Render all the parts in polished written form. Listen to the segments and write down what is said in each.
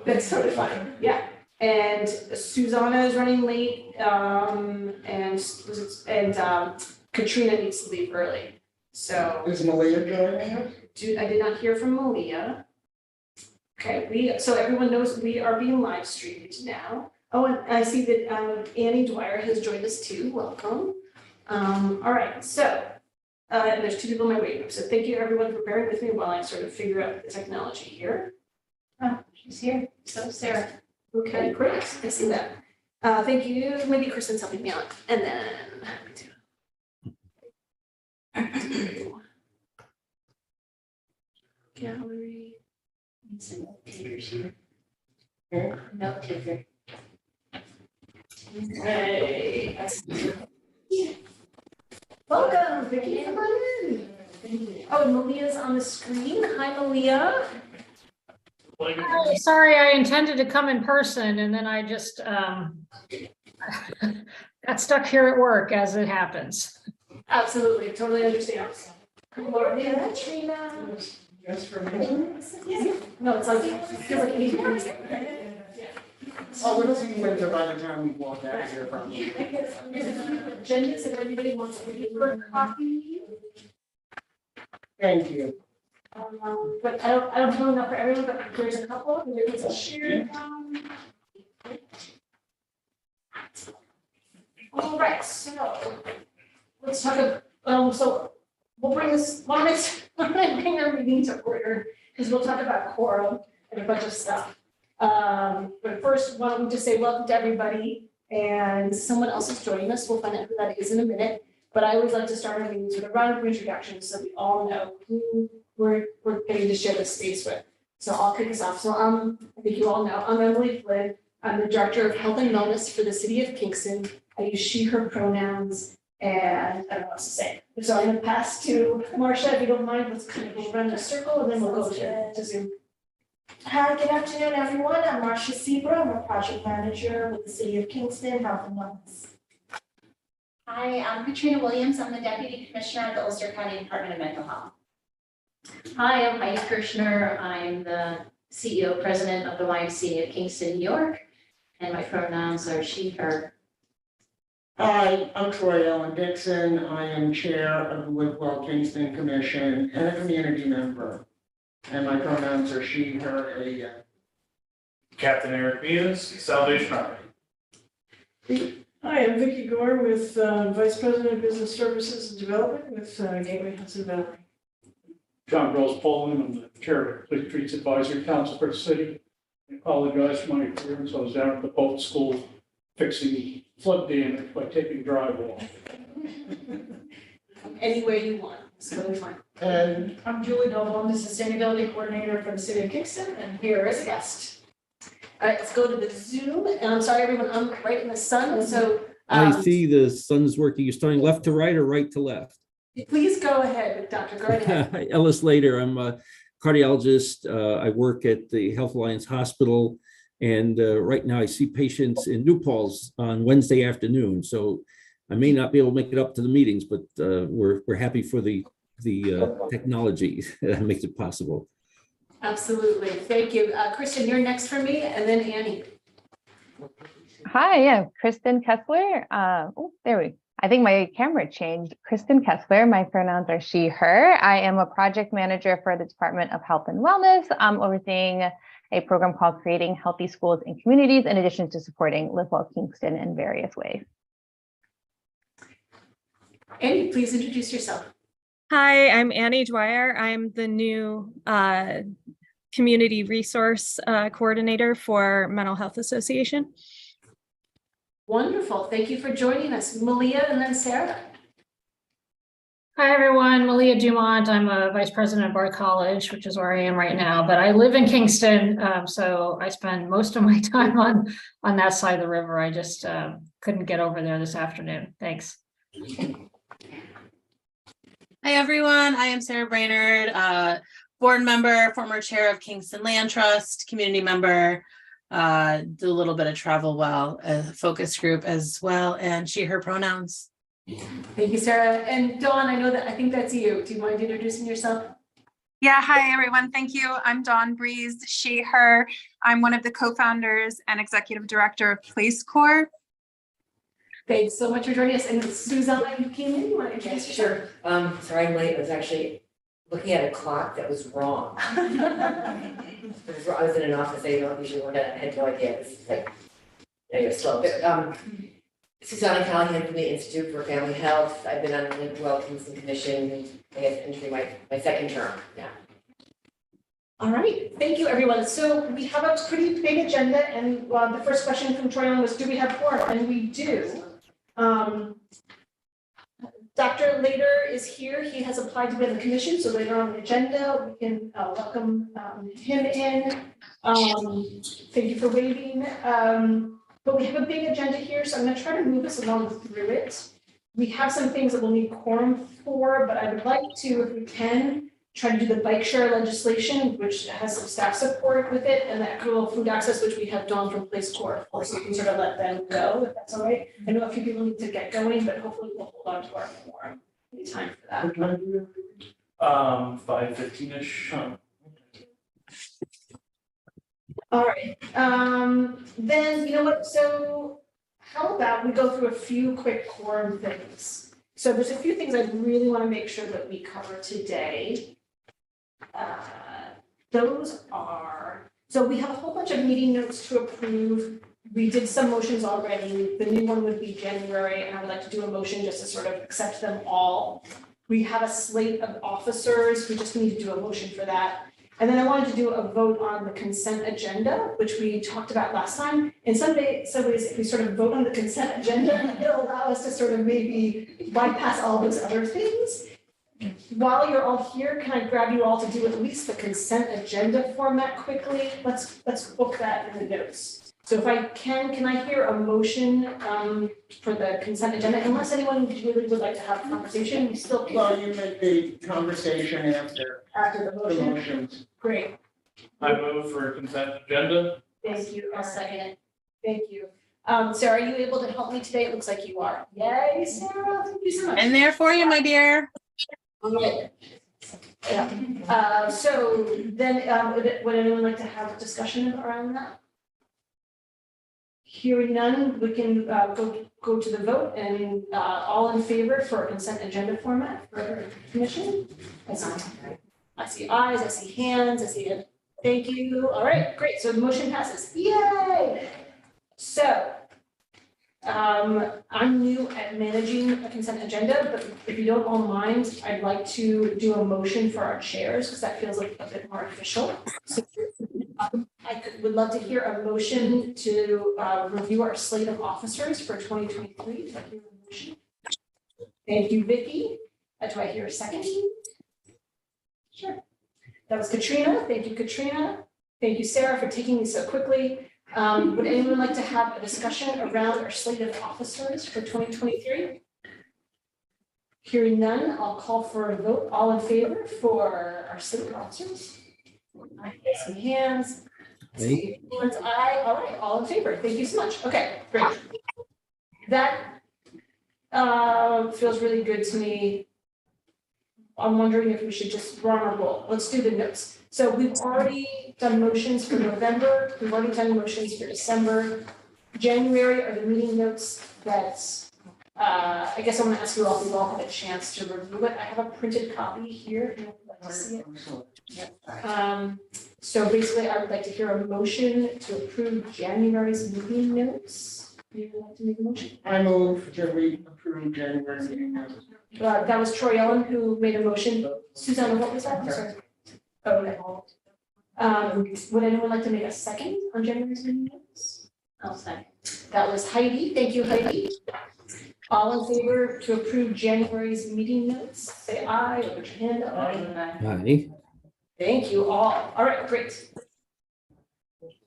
That's totally fine, yeah. And Susanna is running late, Katrina needs to leave early. So Is Malia joining us? I did not hear from Malia. Okay, so everyone knows we are being live streamed now. Oh, and I see that Annie Dwyer has joined us too, welcome. All right, so and there's 2 people in my waiting room, so thank you everyone for bearing with me while I sort of figure out the technology here. Oh, she's here, so Sarah. Okay, great, I see that. Thank you, maybe Kristen's helping me out, and then. Gallery. No taker. Hey. Welcome, Vicki, come on in. Oh, and Malia's on the screen. Hi, Malia. Hi, sorry, I intended to come in person and then I just got stuck here at work as it happens. Absolutely, totally understand. Gloria, Trina. Just for me? No, it's like, it feels like 80 degrees. Oh, it'll be winter by the time we walk out of here from. Agendas, if anybody wants to read for coffee. Thank you. But I don't know enough for everyone, but there's a couple, there's a shared. All right, so let's talk about, so we'll bring this, why don't I bring our meeting to order, because we'll talk about quorum and a bunch of stuff. But first, why don't we just say welcome to everybody, and someone else is joining us, we'll find out who that is in a minute. But I always like to start our meetings with a round of introductions, so we all know who we're getting to share this space with. So I'll kick us off. So I think you all know, I'm Emily Flynn. I'm the Director of Health and Wellness for the City of Kingston. I use she, her pronouns, and I don't know what else to say. So I'm gonna pass to Marcia, if you don't mind, let's kind of go around the circle and then we'll go to Zoom. Hi, good afternoon, everyone. I'm Marcia Seabrook. I'm a project manager with the City of Kingston Health and Wellness. Hi, I'm Katrina Williams. I'm the Deputy Commissioner at the Ulster County Department of Mental Health. Hi, I'm Heidi Kirshner. I'm the CEO President of the YMCA of Kingston, New York, and my pronouns are she, her. Hi, I'm Troy Ellen Dixon. I am Chair of the Whitwell Kingston Commission and a community member. And my pronouns are she, her, a. Captain Eric Beas, Salvation Army. Hi, I'm Vicki Gore with Vice President of Business Services and Development with Gateway Hudson Valley. John Rose Poland, I'm the Chair of the Complete Streets Advisory Council for the city. I apologize for my appearance. I was down at the boat school fixing flood damage by taking drywall. Anywhere you want, it's totally fine. And I'm Julie Noble, I'm the Sustainability Coordinator for the City of Kingston, and here is a guest. All right, let's go to the Zoom, and I'm sorry, everyone, I'm right in the sun, so. I see the sun's working. You're starting left to right or right to left? Please go ahead, Dr. Go ahead. Ellis Later, I'm a cardiologist. I work at the Health Alliance Hospital. And right now I see patients in New Paltz on Wednesday afternoon. So I may not be able to make it up to the meetings, but we're happy for the technology that makes it possible. Absolutely, thank you. Kristen, you're next for me, and then Annie. Hi, yeah, Kristen Kessler. I think my camera changed. Kristen Kessler, my pronouns are she, her. I am a project manager for the Department of Health and Wellness. I'm overseeing a program called Creating Healthy Schools and Communities, in addition to supporting Live Well Kingston in various ways. Annie, please introduce yourself. Hi, I'm Annie Dwyer. I'm the new Community Resource Coordinator for Mental Health Association. Wonderful, thank you for joining us. Malia and then Sarah. Hi, everyone. Malia Dumont. I'm a vice president of Bard College, which is where I am right now, but I live in Kingston. So I spend most of my time on that side of the river. I just couldn't get over there this afternoon. Thanks. Hi, everyone. I am Sarah Brainerd, board member, former chair of Kingston Land Trust, community member, do a little bit of travel well, a focus group as well, and she, her pronouns. Thank you, Sarah. And Dawn, I think that's you. Do you mind introducing yourself? Yeah, hi everyone. Thank you. I'm Dawn Breeze, she, her. I'm one of the co-founders and executive director of Place Corps. Thanks so much for joining us. And Susanna, you came in, you want to introduce yourself? Sure. Sorry I'm late. I was actually looking at a clock that was wrong. I was in an office, I don't usually look at it, I had no idea. It's like, anyway, slow. But, Susanna Callahan from the Institute for Family Health. I've been on the Live Well Kingston Commission, I guess, entering my second term, yeah. All right, thank you, everyone. So we have a pretty big agenda, and the first question from Troy was, do we have quorum? And we do. Dr. Lader is here. He has applied to be on the commission, so later on the agenda, we can welcome him in. Thank you for waiting. But we have a big agenda here, so I'm going to try to move us along through it. We have some things that we'll need quorum for, but I would like to, if we can, try to do the bike share legislation, which has some staff support with it, and the equitable food access, which we have done from Place Corps. Of course, we can sort of let them go, if that's all right. I know a few people need to get going, but hopefully we'll hold on to our quorum. Any time for that. 5:15-ish. All right, then, you know what, so how about we go through a few quick quorum things? So there's a few things I really want to make sure that we cover today. Those are, so we have a whole bunch of meeting notes to approve. We did some motions already. The new one would be January, and I would like to do a motion just to sort of accept them all. We have a slate of officers. We just need to do a motion for that. And then I wanted to do a vote on the consent agenda, which we talked about last time. In some ways, if we sort of vote on the consent agenda, it'll allow us to sort of maybe bypass all those other things. While you're all here, can I grab you all to do at least the consent agenda format quickly? Let's book that in the notes. So if I can I hear a motion for the consent agenda? Unless anyone really would like to have a conversation, we still Well, can you make the conversation after after the the motion. motions. Great, I move for consent agenda. thank you. I'll second it. Thank you. Sarah, are you able to help me today? It looks like you are. Yay, Sarah, thank you so much. I'm there for you, my dear. Okay. Yeah, so then, would anyone like to have a discussion around that? Hearing none, we can go to the vote, and all in favor for consent agenda format for commission? I see eyes, I see hands, I see it. Thank you. All right, great. So the motion passes. Yay! So I'm new at managing a consent agenda, but if you don't all mind, I'd like to do a motion for our chairs because that feels like a bit more official. So, would love to hear a motion to review our slate of officers for 2023. Thank you, Vicky. Do I hear a second? Sure. That was Katrina. Thank you, Katrina. Thank you, Sarah, for taking these so quickly. Would anyone like to have a discussion around our slate of officers for 2023? Hearing none, I'll call for a vote. All in favor for our slate of officers? I see some hands. Aye. Aye. All right, all in favor. Thank you so much. Okay, great. That feels really good to me. I'm wondering if we should just run our roll. Let's do the notes. So we've already done motions for November. We've already done motions for December. January are the meeting notes that I guess I want to ask you all if you've all had a chance to review it. I have a printed copy here if you would like to see it. So basically, I would like to hear a motion to approve January's meeting notes. Do you like to make a motion? I move that we approve January meeting notes. That was Troy Ellen who made a motion. Susanna, what was that? I'm sorry. Okay. Would anyone like to make a second on January's meeting notes? I'll second. That was Heidi. Thank you, Heidi. All in favor to approve January's meeting notes, say aye, or put your hand up. Aye. Thank you all. All right, great.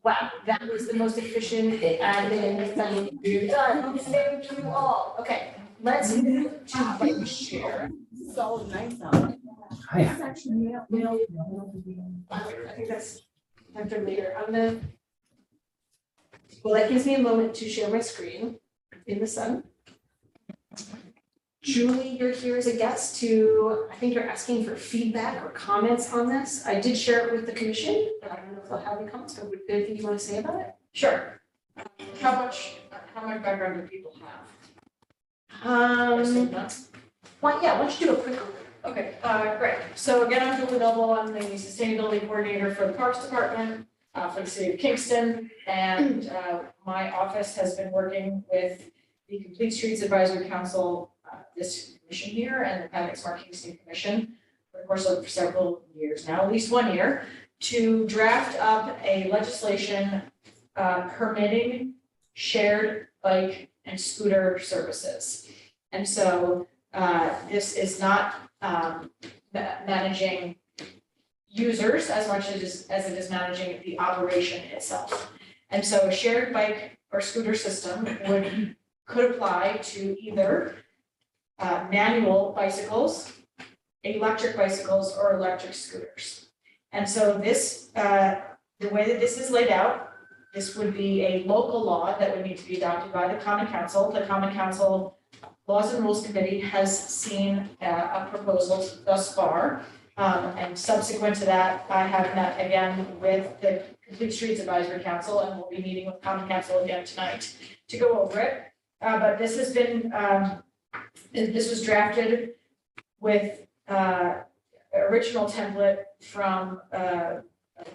Wow, that was the most efficient admin thing we've done. Thank you all. Okay, let's move to vice chair. So nice. Hi. I think that's time for later. Well, that gives me a moment to share my screen in the sun. Julie, you're here as a guest to, I think you're asking for feedback or comments on this. I did share it with the commission, but I don't know if they'll have any comments, but anything you want to say about it? Sure. How much background do people have? Why don't you do a quick overview? Okay, great. So again, I'm Julie Noble. I'm the sustainability coordinator for the Parks Department for the city of Kingston. And my office has been working with the Complete Streets Advisory Council, this commission here, and the Planet Smart Kingston Commission for the course of several years now, at least 1 year, to draft up a legislation permitting shared bike and scooter services. And so this is not managing users as much as it is managing the operation itself. And so a shared bike or scooter system could apply to either manual bicycles, electric bicycles, or electric scooters. And so this, the way that this is laid out, this would be a local law that would need to be adopted by the Common Council. The Common Council Laws and Rules Committee has seen a proposal thus far. And subsequent to that, I have met again with the Complete Streets Advisory Council, and we'll be meeting with Common Council again tonight to go over it. But this has been, this was drafted with original template from a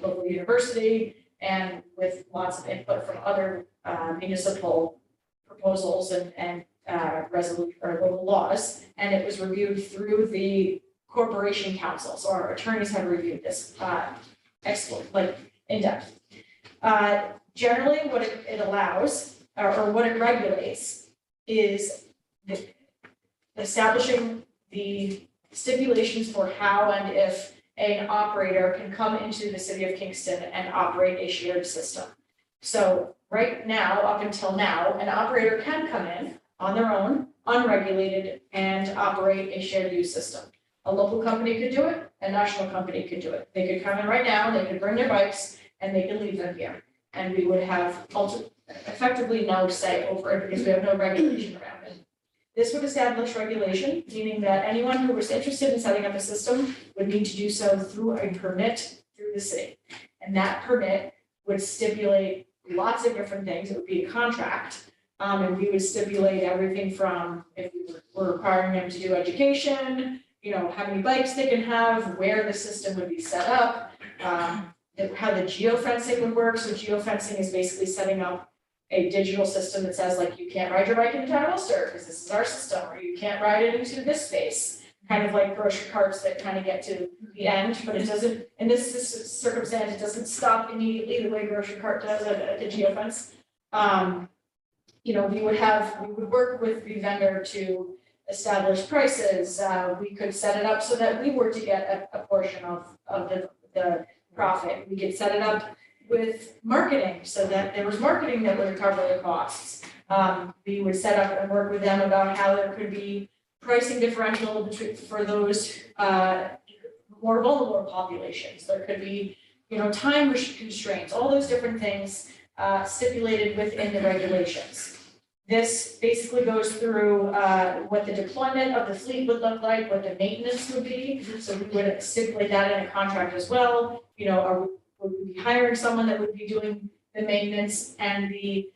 local university and with lots of input from other municipal proposals and resolution or local laws, and it was reviewed through the Corporation Council. So our attorneys have reviewed this in depth. Generally, what it allows or what it regulates is establishing the stipulations for how and if an operator can come into the city of Kingston and operate a shared system. So right now, up until now, an operator can come in on their own, unregulated, and operate a shared use system. A local company could do it, a national company could do it. They could come in right now, they could bring their bikes, and they could leave them here. And we would have effectively no say over it because we have no regulation around it. This would establish regulation, meaning that anyone who was interested in setting up a system would need to do so through a permit through the city. And that permit would stipulate lots of different things. It would be a contract. And we would stipulate everything from if we were requiring them to do education, how many bikes they can have, where the system would be set up, how the geofencing would work. So geofencing is basically setting up a digital system that says like, you can't ride your bike into town of Ulster because this is our system, or you can't ride it into this space. Kind of like grocery carts that kind of get to the end, but it doesn't, in this circumstance, it doesn't stop immediately the way grocery cart does at the geofence. We would work with the vendor to establish prices. We could set it up so that we were to get a portion of the profit. We could set it up with marketing so that there was marketing that would cover the costs. We would set up and work with them about how there could be pricing differential for those more vulnerable populations. There could be, time constraints, all those different things stipulated within the regulations. This basically goes through what the deployment of the fleet would look like, what the maintenance would be. So we would stipulate that in a contract as well. Would we be hiring someone that would be doing the maintenance and the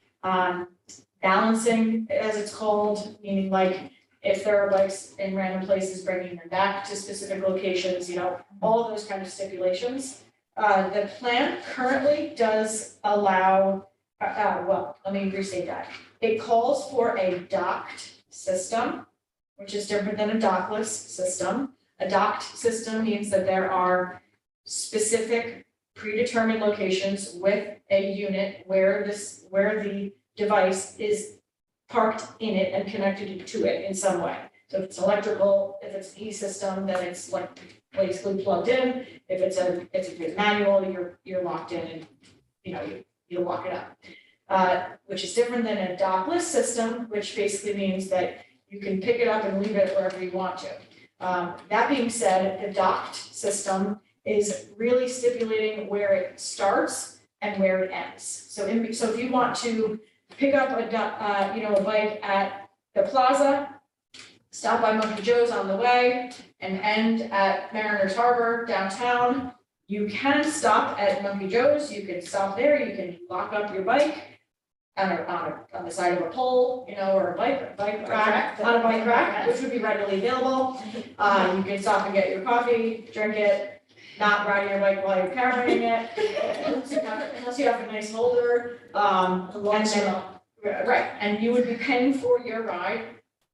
balancing, as it's called, meaning like if there are bikes in random places, bringing them back to specific locations, all those kind of stipulations. The plan currently does allow, let me restate that. It calls for a docked system, which is different than a dockless system. A docked system means that there are specific predetermined locations with a unit where the device is parked in it and connected to it in some way. So if it's electrical, if it's an e-system, then it's like basically plugged in. If it's a manual, you're locked in and you lock it up. Which is different than a dockless system, which basically means that you can pick it up and leave it wherever you want to. That being said, the docked system is really stipulating where it starts and where it ends. So if you want to pick up a bike at the plaza, stop by Monkey Joe's on the way and end at Mariners Harbor downtown. You can stop at Monkey Joe's, you can stop there, you can lock up your bike on the side of a pole, you know, or a bike rack, on a bike rack, which would be readily available. You can stop and get your coffee, drink it, not riding your bike while you're carrying it, unless you have a nice holder. And then, right, and you would be paying for your ride,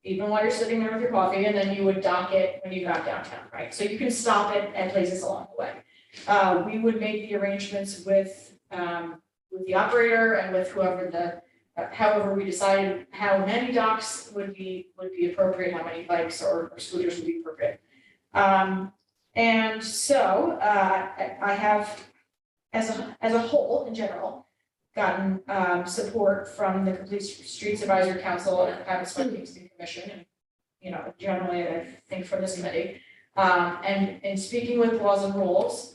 even while you're sitting there with your coffee, and then you would dock it when you got downtown, right? So you can stop it at places along the way. We would make the arrangements with the operator and with whoever however we decided how many docks would be appropriate, how many bikes or scooters would be appropriate. And so I have, as a whole, in general, gotten support from the Complete Streets Advisory Council and the Habit Kingston Commission, and you know, generally, I think from this committee. And in speaking with Laws and Rules,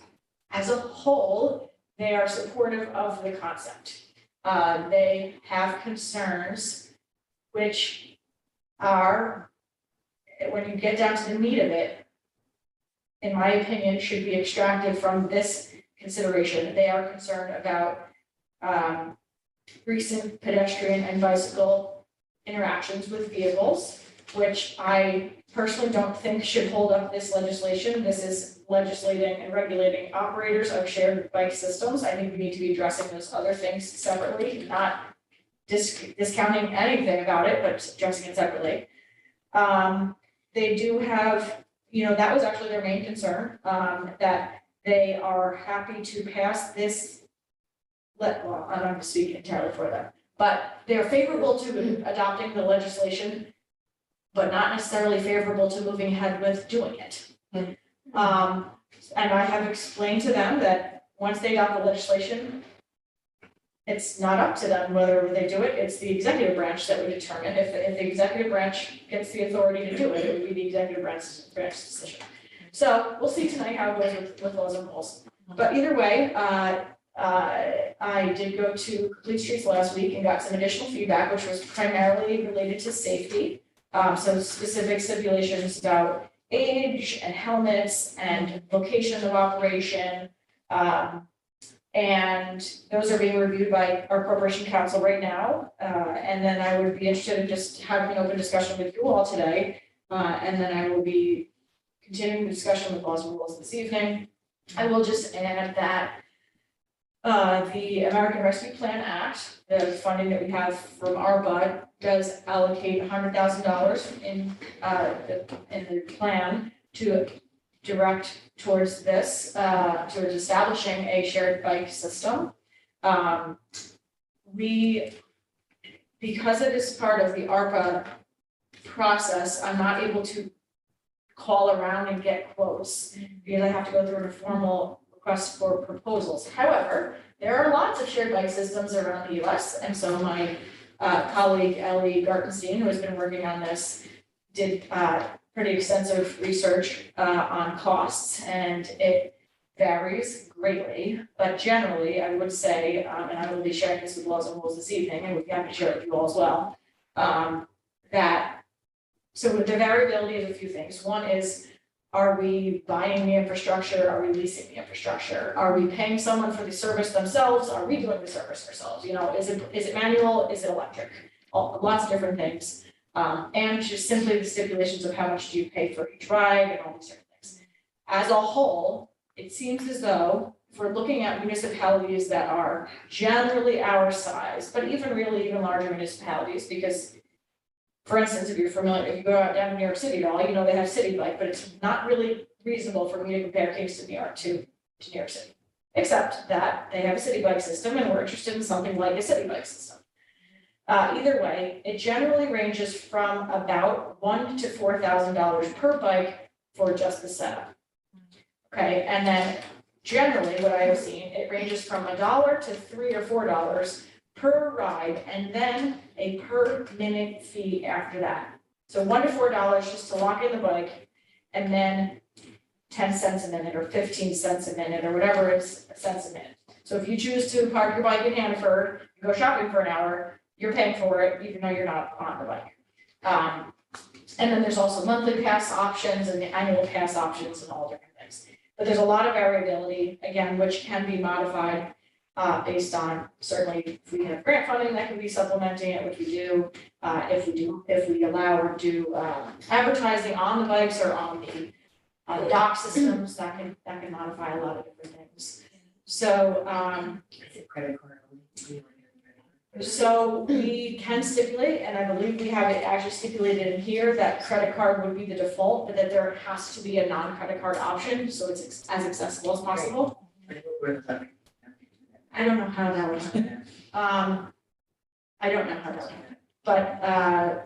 as a whole, they are supportive of the concept. They have concerns which are, when you get down to the meat of it, in my opinion, should be extracted from this consideration. They are concerned about recent pedestrian and bicycle interactions with vehicles, which I personally don't think should hold up this legislation. This is legislating and regulating operators of shared bike systems. I think we need to be addressing those other things separately, not discounting anything about it, but addressing it separately. They do have, you know, that was actually their main concern, that they are happy to pass this. Well, I'm not speaking entirely for them, but they're favorable to adopting the legislation, but not necessarily favorable to moving ahead with doing it. And I have explained to them that once they adopt the legislation, it's not up to them whether they do it, it's the executive branch that would determine. If the executive branch gets the authority to do it, it would be the executive branch's decision. So we'll see tonight how it goes with Laws and Rules. But either way, I did go to Complete Streets last week and got some additional feedback, which was primarily related to safety. So specific stipulations about age and helmets and location of operation. And those are being reviewed by our corporation counsel right now. And then I would be interested in just having an open discussion with you all today. And then I will be continuing the discussion with Laws and Rules this evening. I will just add that the American Rescue Plan Act, the funding that we have from ARPA, does allocate $100,000 in the plan to direct towards this, towards establishing a shared bike system. Because it is part of the ARPA process, I'm not able to call around and get quotes because I have to go through a formal request for proposals. However, there are lots of shared bike systems around the US, and so my colleague Ellie Gartenstein, who has been working on this, did pretty extensive research on costs, and it varies greatly. But generally, I would say, and I will be sharing this with Laws and Rules this evening, and we'd be happy to share it with you all as well, so the variability is a few things. One is, are we buying the infrastructure? Are we leasing the infrastructure? Are we paying someone for the service themselves? Are we doing the service ourselves? You know, is it manual? Is it electric? Lots of different things. And just simply the stipulations of how much do you pay for each ride and all these different things. As a whole, it seems as though if we're looking at municipalities that are generally our size, but even larger municipalities, because for instance, if you're familiar, if you go out down to New York City at all, you know they have City Bike, but it's not really reasonable for me to compare Kingston, New York to New York City. Except that they have a City Bike system and we're interested in something like a City Bike system. Either way, it generally ranges from about $1,000 to $4,000 per bike for just the setup. Okay, and then generally what I have seen, it ranges from $1 to $3 or $4 per ride, and then a per minute fee after that. So $1 to $4 just to lock in the bike, and then 10 cents a minute or 15 cents a minute or whatever it's cents a minute. So if you choose to park your bike in Hannaford, you go shopping for an hour, you're paying for it even though you're not on the bike. And then there's also monthly pass options and the annual pass options and all different things. But there's a lot of variability, again, which can be modified based on, certainly if we have grant funding that can be supplementing it, which we do. If we allow or do advertising on the bikes or on the dock systems, that can modify a lot of different things. So Is it credit card only? so we can stipulate, and I believe we have it actually stipulated in here, that credit card would be the default, but that there has to be a non-credit card option, so it's as accessible as possible. I don't know how that would happen. I don't know how that would happen. But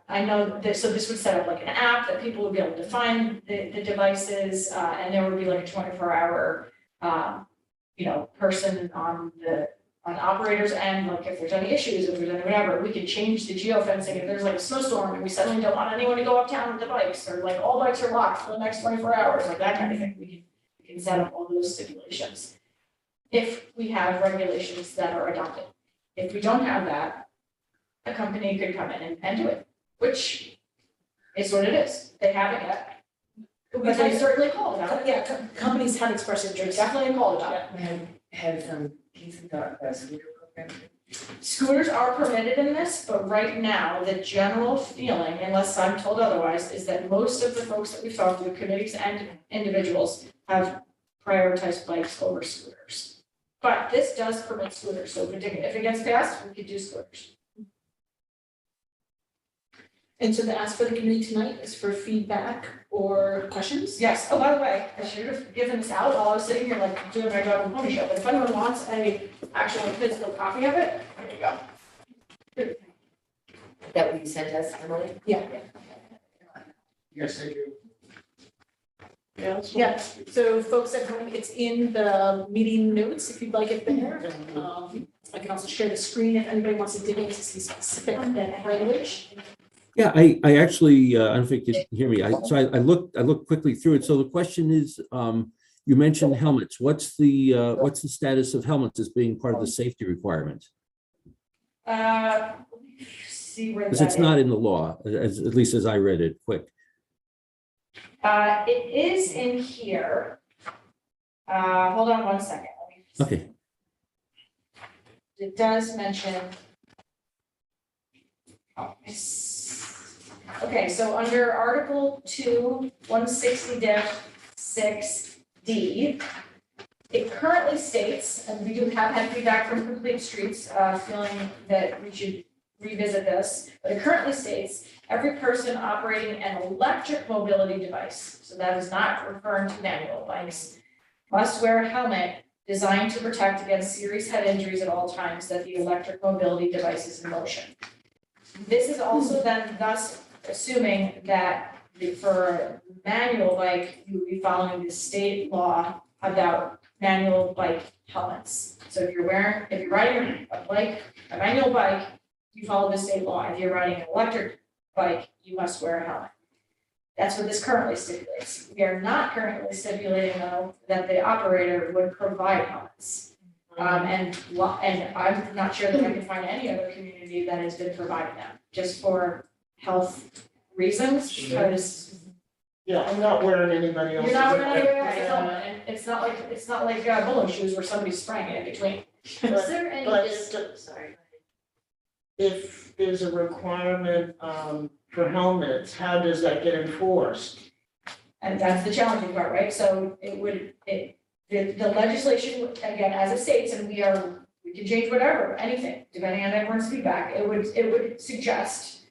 I know that, so this would set up like an app that people would be able to find the devices, and there would be like a 24-hour person on operators end, like if there's any issues, if there's any whatever, we could change the geofencing. If there's like a snowstorm and we suddenly don't want anyone to go uptown with the bikes, or like all bikes are locked for the next 24 hours, like that kind of thing, we can set up all those stipulations. If we have regulations that are adopted. If we don't have that, a company could come in and do it, which is what it is. They haven't yet. We can certainly call about it. Yeah, companies have expressed interest. Definitely call about it. Have Kingston got a scooter program? Scooters are permitted in this, but right now, the general feeling, unless I'm told otherwise, is that most of the folks that we've talked to, committees and individuals, have prioritized bikes over scooters. But this does permit scooters, so if it gets passed, we could do scooters. And so the ask for the committee tonight is for feedback or questions? Yes, oh, by the way, I should have given this out while I was sitting here like doing my job on the pony show, but if anyone wants a actual physical copy of it, there you go. Is that what you sent us, Emily? Yeah. Yes, I do. Yeah, so folks at home, it's in the meeting notes if you'd like it there. I can also share the screen if anybody wants to dig into some specific language. Yeah, I actually, I don't think you can hear me. I looked quickly through it. So the question is, you mentioned helmets. What's the status of helmets as being part of the safety requirement? Let me see where that Because it's not in the law, at least as I read it, quick. It is in here. Hold on one second. Okay. It does mention. Okay, so under Article 2, 160-6D, it currently states, and we do have had feedback from Complete Streets, feeling that we should revisit this, but it currently states, every person operating an electric mobility device, so that is not referring to manual bikes, must wear a helmet designed to protect against serious head injuries at all times that the electric mobility device is in motion. This is also then thus assuming that for a manual bike, you would be following the state law about manual bike helmets. So if you're riding a manual bike, you follow the state law. If you're riding an electric bike, you must wear a helmet. That's what this currently stipulates. We are not currently stipulating, though, that the operator would provide helmets. And I'm not sure that I can find any other community that has been providing them, just for health reasons, because Yeah, I'm not wearing anybody else's. you're not wearing anybody else's helmet, and it's not like bowling shoes where somebody's spraying it in between. Is there any, But sorry. if there's a requirement for helmets, how does that get enforced? And that's the challenging part, right? So the legislation, again, as it states, and we can change whatever, anything, depending on everyone's feedback, it would suggest,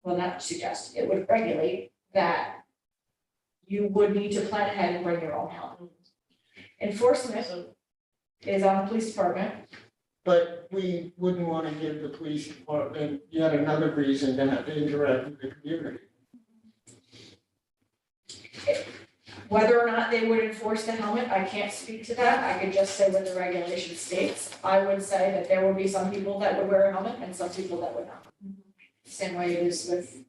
well, not suggest, it would regulate that you would need to plan ahead and bring your own helmet. Enforcement is on the police department. But we wouldn't want to give the police department yet another reason to have to interact with the community. Whether or not they would enforce the helmet, I can't speak to that. I could just say what the regulation states. I would say that there would be some people that would wear a helmet and some people that would not. Same way it is with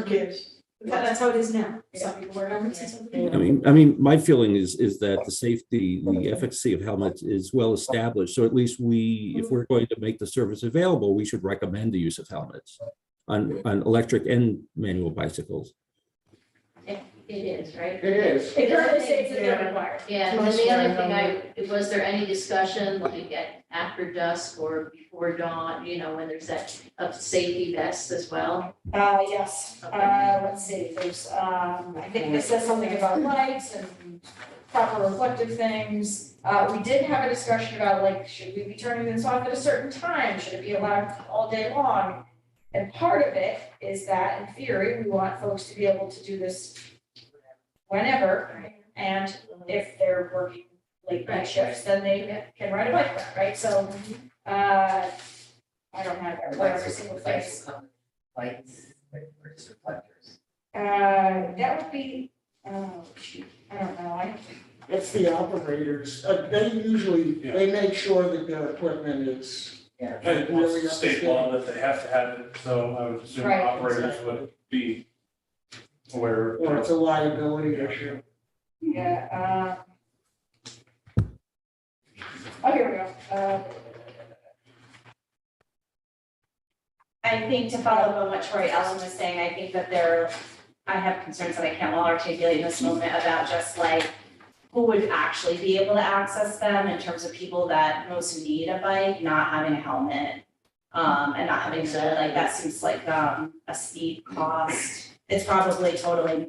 kids. That's how it is now. Some people wear helmets and some people don't. I mean, my feeling is that the safety, the efficacy of helmets is well established. So at least if we're going to make the service available, we should recommend the use of helmets. on electric and manual bicycles. It is, right? It is. It currently states that they're required. Yeah, and then the other thing, was there any discussion like after dusk or before dawn, you know, when there's that safety vest as well? Yes, let's see, there's, I think it says something about lights and proper reflective things. We did have a discussion about like, should we be turning this off at a certain time? Should it be allowed all day long? And part of it is that in theory, we want folks to be able to do this whenever, and if they're working late night shifts, then they can ride a bike ride, right? So, I don't have that for every single place. Lights, or just reflectors. That would be, oh, shoot, I don't know, It's the operators. They usually, they make sure that their equipment is Yeah. And it's state law that they have to have it, so I would assume Right. operators would be aware. or it's a liability issue. yeah, oh, here we go, I think to follow up on what Troy Ellen was saying, I think that I have concerns that I can't well articulate in this moment about just like who would actually be able to access them in terms of people that most need a bike, not having a helmet. And not having to, like, that seems like a steep cost. It's probably totally,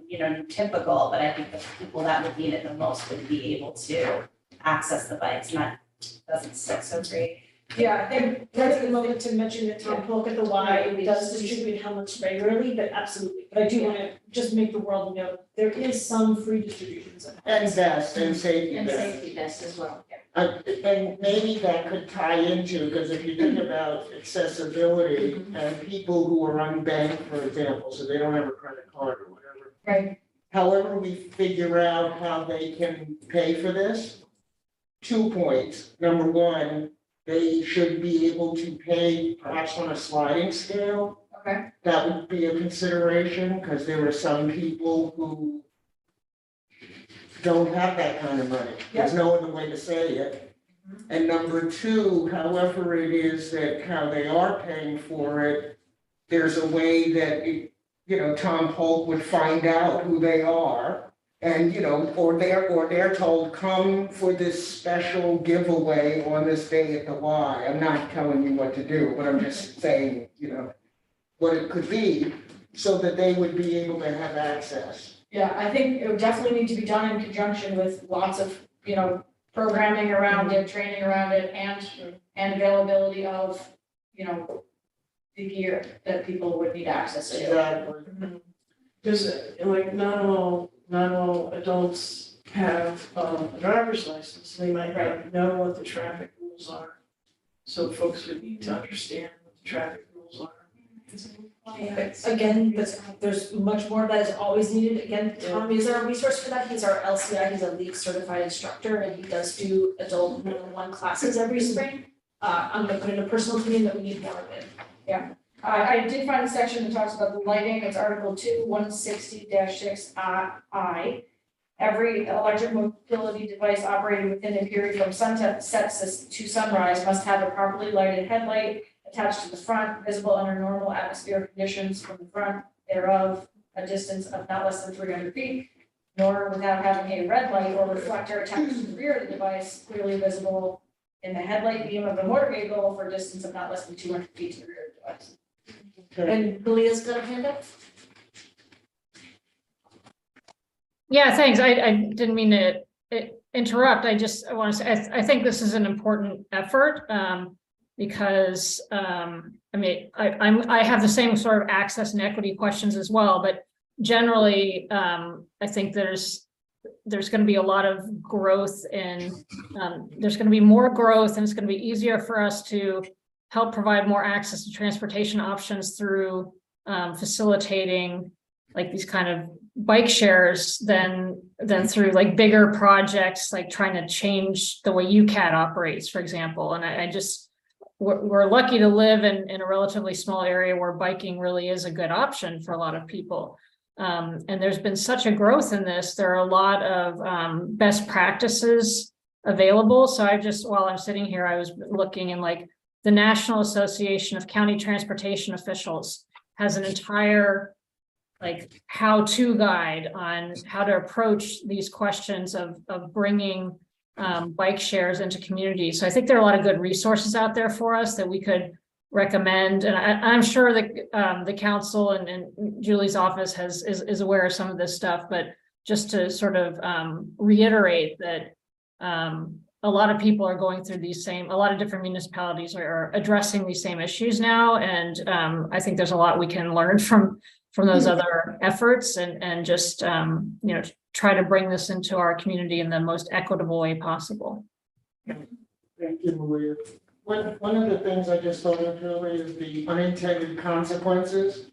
typical, but I think the people that would need it the most would be able to access the bikes, and that doesn't stick so great. Yeah, I think that's the moment to mention that Tom Polk at the Y does distribute helmets regularly, but absolutely. But I do want to just make the world know, there is some free distributions of And vest and safety And vest. safety vest as well. And maybe that could tie into, because if you think about accessibility and people who are unbanked, for example, so they don't have a credit card or whatever. right, However, we figure out how they can pay for this. 2 points. Number one, they should be able to pay perhaps on a sliding scale. okay, That would be a consideration, because there are some people who don't have that kind of money. There's no other way to say it. And number two, however it is that how they are paying for it, there's a way that Tom Polk would find out who they are. And, or they're told, come for this special giveaway on this day at the Y. I'm not telling you what to do, but I'm just saying, what it could be, so that they would be able to have access. yeah, I think it would definitely need to be done in conjunction with lots of, programming around it, training around it, and availability of, the gear that people would need access to. Exactly. Because like not all adults have a driver's license, they might not know what the traffic rules are. So folks would need to understand what the traffic rules are. Again, there's much more that is always needed. Again, Tom is our resource for that. He's our LCI, he's a LEAP certified instructor, and he does do adult 101 classes every spring. I'm gonna put in a personal opinion that we need more of it. I did find a section that talks about the lighting, it's Article 2, 160-6I. Every electric mobility device operating within a period from sunset to sunrise must have a properly lighted headlight attached to the front, visible under normal atmospheric conditions from the front thereof, a distance of not less than 300 feet, nor without having a red light or reflector attached to the rear of the device, clearly visible in the headlight beam of the motor vehicle for a distance of not less than 200 feet to the rear of the device. And Malia's got her hand up? Yeah, thanks. I didn't mean to interrupt. I want to say, I think this is an important effort, because, I have the same sort of access and equity questions as well, but generally, I think there's going to be a lot of growth and there's going to be more growth, and it's going to be easier for us to help provide more access to transportation options through facilitating like these kind of bike shares than through like bigger projects, like trying to change the way UCAT operates, for example. And we're lucky to live in a relatively small area where biking really is a good option for a lot of people. And there's been such a growth in this. There are a lot of best practices available. So while I'm sitting here, I was looking in like the National Association of County Transportation Officials has an entire like how-to guide on how to approach these questions of bringing bike shares into communities. So I think there are a lot of good resources out there for us that we could recommend. And I'm sure that the council and Julie's office is aware of some of this stuff, but just to sort of reiterate that a lot of people are going through a lot of different municipalities are addressing these same issues now. And I think there's a lot we can learn from those other efforts and just, try to bring this into our community in the most equitable way possible. Thank you, Maria. One of the things I just thought of really is the unintended consequences.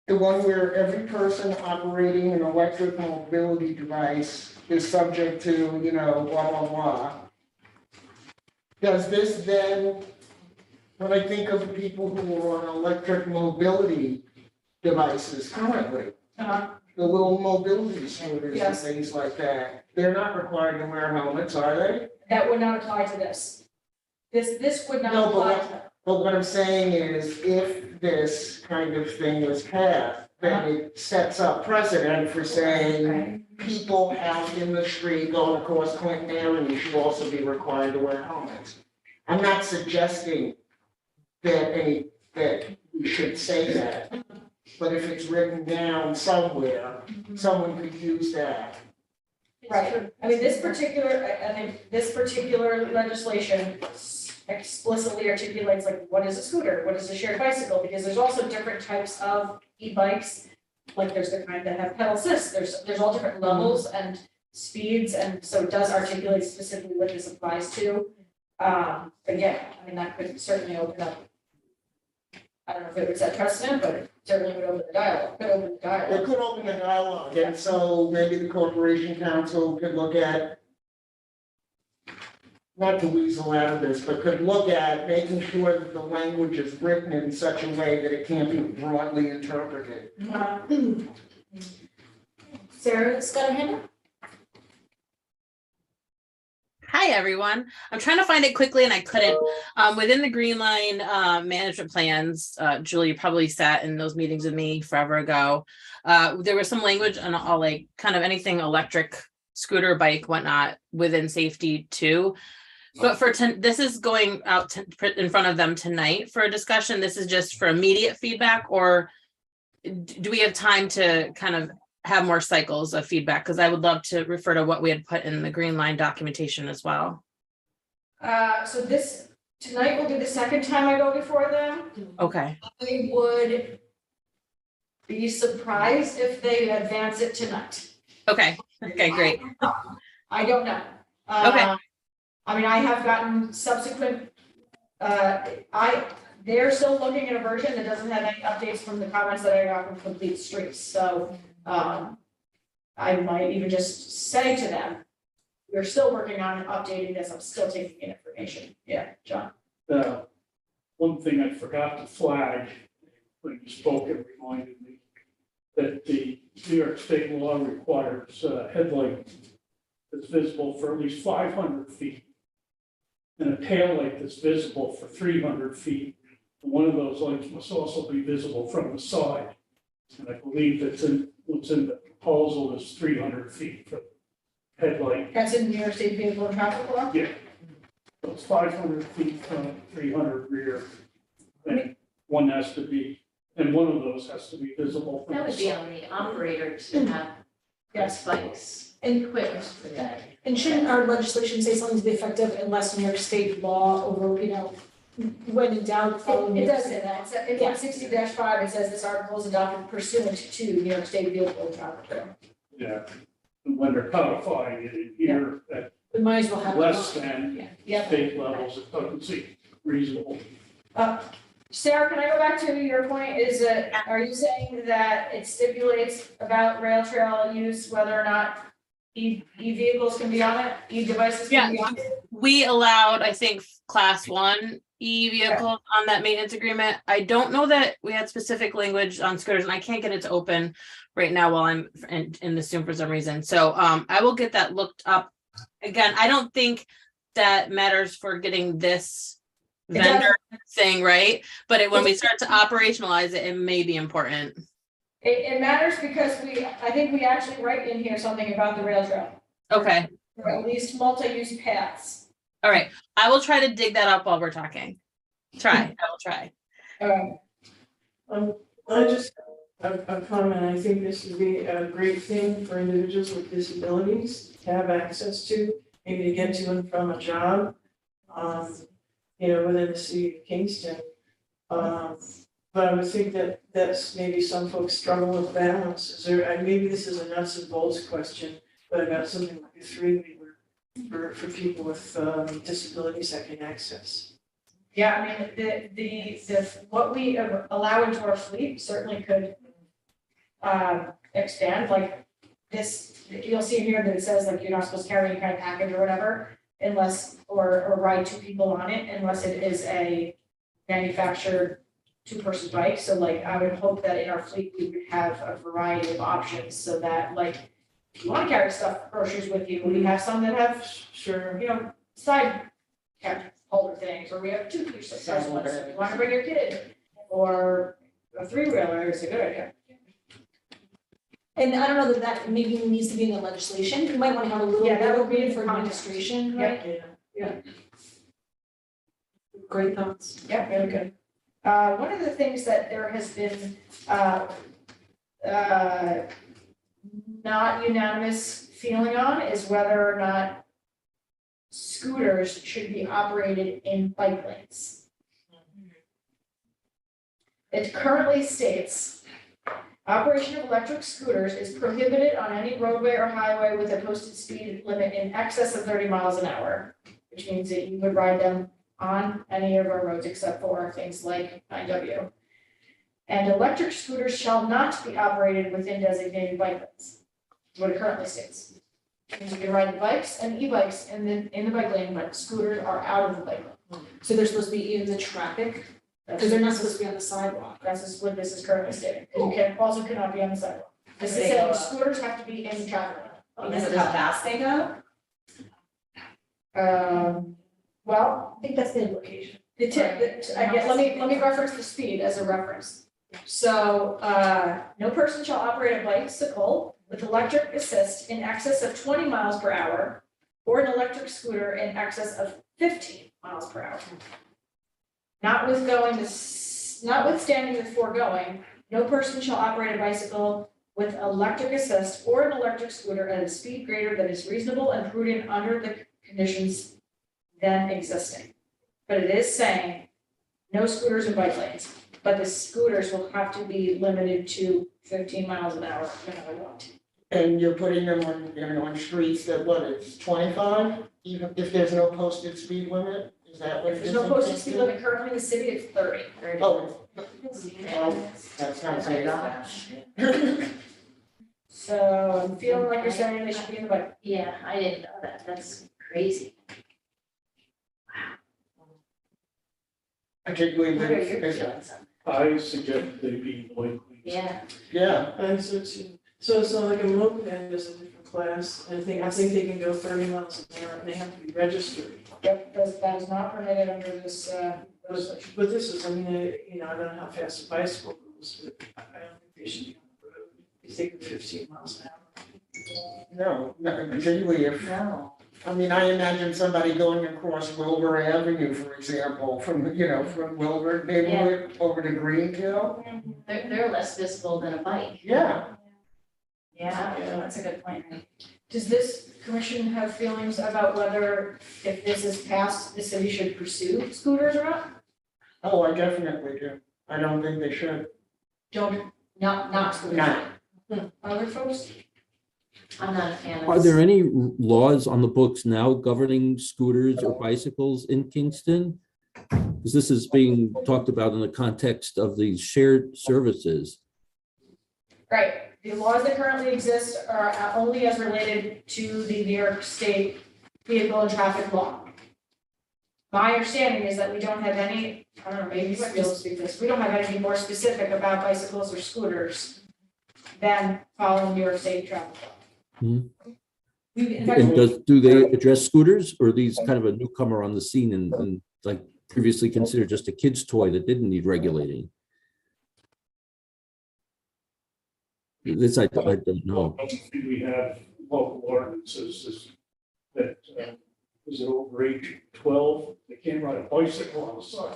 The one where every person operating an electric mobility device is subject to, blah, blah, blah. Does this then, when I think of the people who are on electric mobility devices currently, the little mobility scooters and things like that, they're not required to wear helmets, are they? That would not apply to this. This would not No, apply to them. but what I'm saying is, if this kind of thing was passed, then it sets up precedent for saying people out in the street going across Clinton Avenue should also be required to wear helmets. I'm not suggesting that we should say that, but if it's written down somewhere, someone could use that. Right, I mean, this particular legislation explicitly articulates like, what is a scooter, what is a shared bicycle, because there's also different types of e-bikes. Like there's the kind that have pedal assist, there's all different levels and speeds, and so it does articulate specifically what this applies to. Again, I mean, that could certainly open up, I don't know if it would set precedent, but it certainly would open the dialogue, It could open the dialogue, and so maybe the Corporation Council could look at, not to weasel out of this, but could look at making sure that the language is written in such a way that it can't be broadly interpreted. Sarah's got a hand up? Hi, everyone. I'm trying to find it quickly and I couldn't. Within the Green Line management plans, Julie, you probably sat in those meetings with me forever ago. There was some language on all like kind of anything electric, scooter, bike, whatnot within safety too. But this is going out in front of them tonight for a discussion. This is just for immediate feedback, or do we have time to kind of have more cycles of feedback? Because I would love to refer to what we had put in the Green Line documentation as well. So this, tonight will be the second time I go before them. Okay. I would be surprised if they advance it tonight. Okay. Okay, great. I don't know. Okay. I mean, I have gotten subsequent, they're still looking at a version that doesn't have any updates from the comments that I got from Complete Streets, so, I might even just say to them, we're still working on updating this, I'm still taking in information. Yeah, John. One thing I forgot to flag when you spoke, it reminded me that the New York State law requires a headlight that's visible for at least 500 feet and a tail light that's visible for 300 feet. And one of those lights must also be visible from the side. And I believe what's in the proposal is 300 feet for headlight. That's in New York State Vehicle and Traffic Law? Yeah. So it's 500 feet from 300 rear. And one has to be, and one of those has to be visible from That the would be side. on the operator to have spikes equipped for that. And shouldn't our legislation say something to the effect of unless New York State law over, when in doubt, follow New It York does State say law? that, in 160-5, it says this article is adopted pursuant to New York State Vehicle and Traffic Law. Yeah. And when they're codifying it in here at We might as well have. it less on. than Yeah. state levels, it doesn't seem reasonable. Sarah, can I go back to your point? Are you saying that it stipulates about rail trail use, whether or not e-vehicles can be on it, e-devices can be on it? We allowed, I think, class 1 e-vehicles on that maintenance agreement. I don't know that we had specific language on scooters, and I can't get it to open right now while I'm in the Zoom for some reason. So I will get that looked up. Again, I don't think that matters for getting this vendor thing, right? But when we start to operationalize it, it may be important. It matters because I think we actually write in here something about the rail trail, Okay, or at least multi-use paths. all right. I will try to dig that up while we're talking. I will try. I just, a comment, I think this would be a great thing for individuals with disabilities to have access to, maybe to get to and from a job, within the city of Kingston. But I would think that that's maybe some folks struggle with balance. Is there, maybe this is a nuts and bolts question, but about something like a three-wheeler for people with disabilities that can access. Yeah, I mean, the what we allow into our fleet certainly could expand, like this, you'll see here that it says like you're not supposed to carry any kind of package or whatever, unless, or ride two people on it, unless it is a manufactured two-person bike. So like, I would hope that in our fleet, we would have a variety of options so that like, if you want to carry stuff, groceries with you, we have some that have, side holder things, or we have two-piece ones, if you want to bring your kid, or a three-wheeler is a good idea. And I don't know that maybe needs to be in the legislation, you might want to have a little. Yeah, that would be bit in for the administration, right? Yeah. Great thoughts. Yeah, very good. One of the things that there has been, not unanimous feeling on is whether or not scooters should be operated in bike lanes. It currently states, operation of electric scooters is prohibited on any roadway or highway with a posted speed limit in excess of 30 miles an hour, which means that you would ride them on any of our roads except for things like 9W. And electric scooters shall not be operated within designated bike lanes, what it currently states. It means you can ride the bikes and e-bikes in the bike lane, but scooters are out of the bike lane. So they're supposed to be in the traffic, because they're not supposed to be on the sidewalk. That's what this is currently stating. You cannot be on the sidewalk. This is saying scooters have to be in the traffic lane. Because of how fast they go? Well, I think that's the implication. I guess, let me reference the speed as a reference. So, no person shall operate a bicycle with electric assist in excess of 20 miles per hour or an electric scooter in excess of 15 miles per hour. Notwithstanding the foregoing, no person shall operate a bicycle with electric assist or an electric scooter at a speed greater than is reasonable and prudent under the conditions then existing. But it is saying no scooters and bike lanes, but the scooters will have to be limited to 15 miles an hour no matter what. And you're putting them on streets that it's 25, even if there's no posted speed limit? Is that what it is? There's no posted speed limit currently in the city, it's 30. Oh, well, that's not saying that. So I'm feeling like you're saying they should be in the bike. Yeah, I didn't know that. That's crazy. Particularly What are your with, feelings on I suggest they be like. that? Yeah. yeah, I so too. So it's not like a moped is a different class. I think they can go 30 miles an hour and they have to be registered. Yep, that is not permitted under this, legislation. But this is, I don't know how fast a bicycle goes, but I don't think they should be on the road. If they go 15 miles an hour. no, particularly if, No. I imagine somebody going across Wilbur Avenue, for example, from Wilbur neighborhood over to Greenville. They're less visible than a bike. Yeah, Yeah, that's a good point, right? Does this commission have feelings about whether, if this is passed, the city should pursue scooters or not? oh, I definitely do. I don't think they should. Not scooters. No. Other folks? I'm not a fan of. Are there any laws on the books now governing scooters or bicycles in Kingston? Because this is being talked about in the context of these shared services. Right, the laws that currently exist are only as related to the New York State vehicle and traffic law. My understanding is that we don't have any, I don't know, maybe you might be able to speak to this, we don't have anything more specific about bicycles or scooters than following New York State traffic law. Hmm. In fact, And do they address scooters, or are these kind of a newcomer on the scene in like previously considered just a kid's toy that didn't need regulating. This I don't know. We have local ordinances that, is it over age 12, they can't ride a bicycle on the side.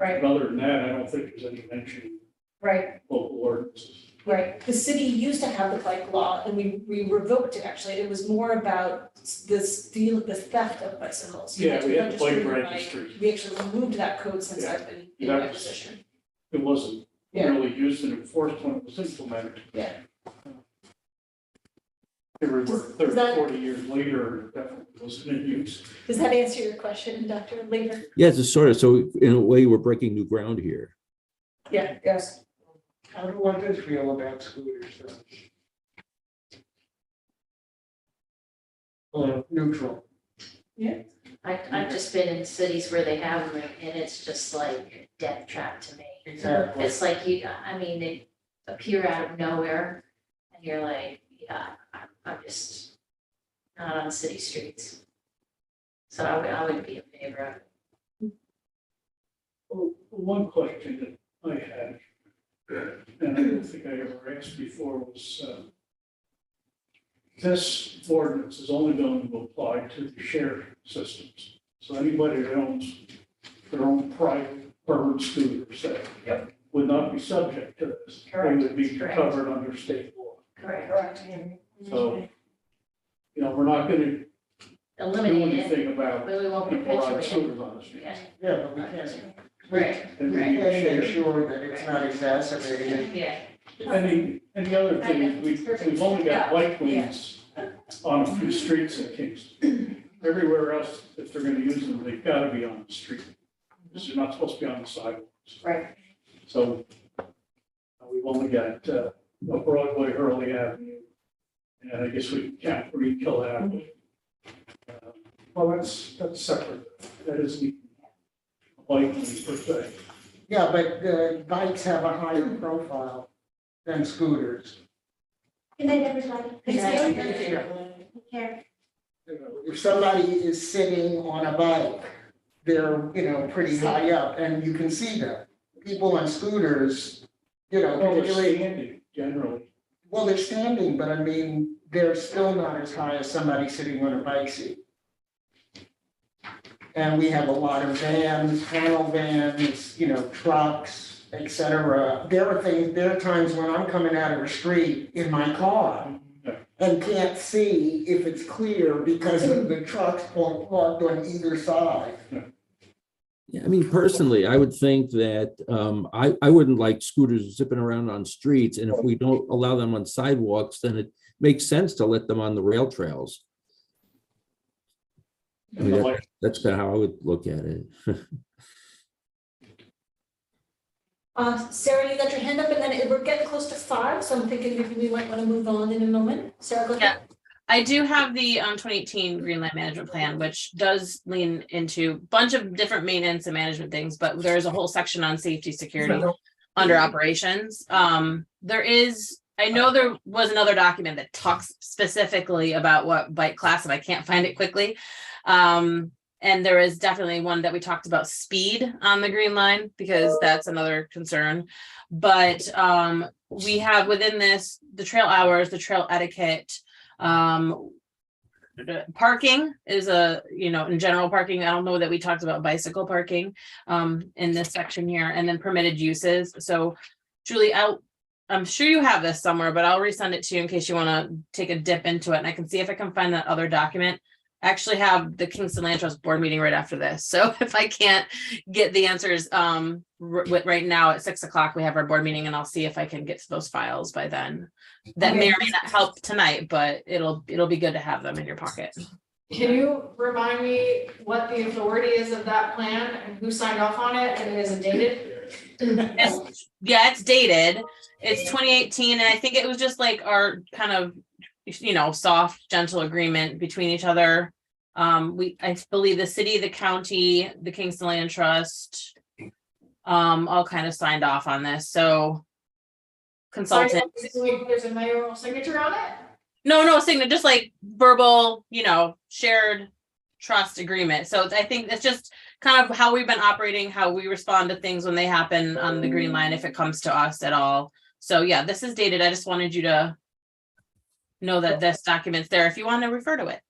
Right, But other than that, I don't think there's any mention right. of local ordinances. Right, the city used to have the bike law and we revoked it actually. It was more about the theft of bicycles. You had Yeah, to we had the bike register your registry. We actually removed that code since Yeah. I've been in That my was- position. It wasn't Yeah. really used and enforced when it was implemented. Yeah. Everywhere, Does 30, that- 40 years later, it definitely wasn't in use. Does that answer your question, Dr. Laver? Yeah, it's a sort of, so in a way, we're breaking new ground here. Yeah, yes. How do others feel about scooters? Neutral. I've just been in cities where they have them and it's just like a death trap to me. Exactly. It's like they appear out of nowhere and you're like, yeah, I'm just not on city streets. So I would be in favor of it. Well, one question that I had, and I don't think I ever asked before, was this ordinance is only going to apply to the shared systems. So anybody that owns their own private bird scooter, say, would not be subject to this. Correct. They would be Correct. covered under state law. Correct. So, we're not gonna do Eliminate it, anything about but we won't people riding perpetuate it. scooters on the street. Yeah, Yeah, but we can't. right, And we can make sure that it's not exacerbated. yeah. And the other thing is, we've only got bike lanes on a few streets in Kingston. Everywhere else, if they're gonna use them, they've gotta be on the street. Because they're not supposed to be on the sidewalks. Right. So we've only got Broadway, Hurley Avenue, and I guess we can't Greenkill Avenue. Well, that's separate. That isn't a bike lane per se. Yeah, but the bikes have a higher profile than scooters. Good night, everybody. Take care. If somebody is sitting on a bike, they're, pretty high up and you can see them. People on scooters, Well, they're particularly, standing generally. well, they're standing, but I mean, they're still not as high as somebody sitting on a bike seat. And we have a lot of vans, panel vans, trucks, et cetera. There are times when I'm coming out of a street in my car and can't see if it's clear because of the trucks parked on either side. Yeah, I mean, personally, I would think that I wouldn't like scooters zipping around on streets. And if we don't allow them on sidewalks, then it makes sense to let them on the rail trails. I mean, that's kind of how I would look at it. Sarah, you got your hand up and then we're getting close to 5, so I'm thinking maybe we might want to move on in a moment. Sarah, go ahead. Yeah. I do have the 2018 Greenland Management Plan, which does lean into a bunch of different maintenance and management things, but there's a whole section on safety, security under operations. I know there was another document that talks specifically about what bike class, and I can't find it quickly. And there is definitely one that we talked about speed on the Green Line, because that's another concern. But we have within this, the trail hours, the trail etiquette, parking is in general parking. I don't know that we talked about bicycle parking in this section here, and then permitted uses. So Julie, I'm sure you have this somewhere, but I'll resend it to you in case you want to take a dip into it. And I can see if I can find that other document. I actually have the Kingston Land Trust board meeting right after this. So if I can't get the answers right now at 6 o'clock, we have our board meeting, and I'll see if I can get to those files by then. That may or may not help tonight, but it'll be good to have them in your pocket. Can you remind me what the authority is of that plan and who signed off on it, and is it dated? Yeah, it's dated. It's 2018, and I think it was just like our kind of soft, gentle agreement between each other. I believe the city, the county, the Kingston Land Trust, all kind of signed off on this. So consultant. There's a mayoral signature on it? No signature, just like verbal, shared trust agreement. So I think it's just kind of how we've been operating, how we respond to things when they happen on the green line, if it comes to us at all. So yeah, this is dated. I just wanted you to know that this document's there if you want to refer to it.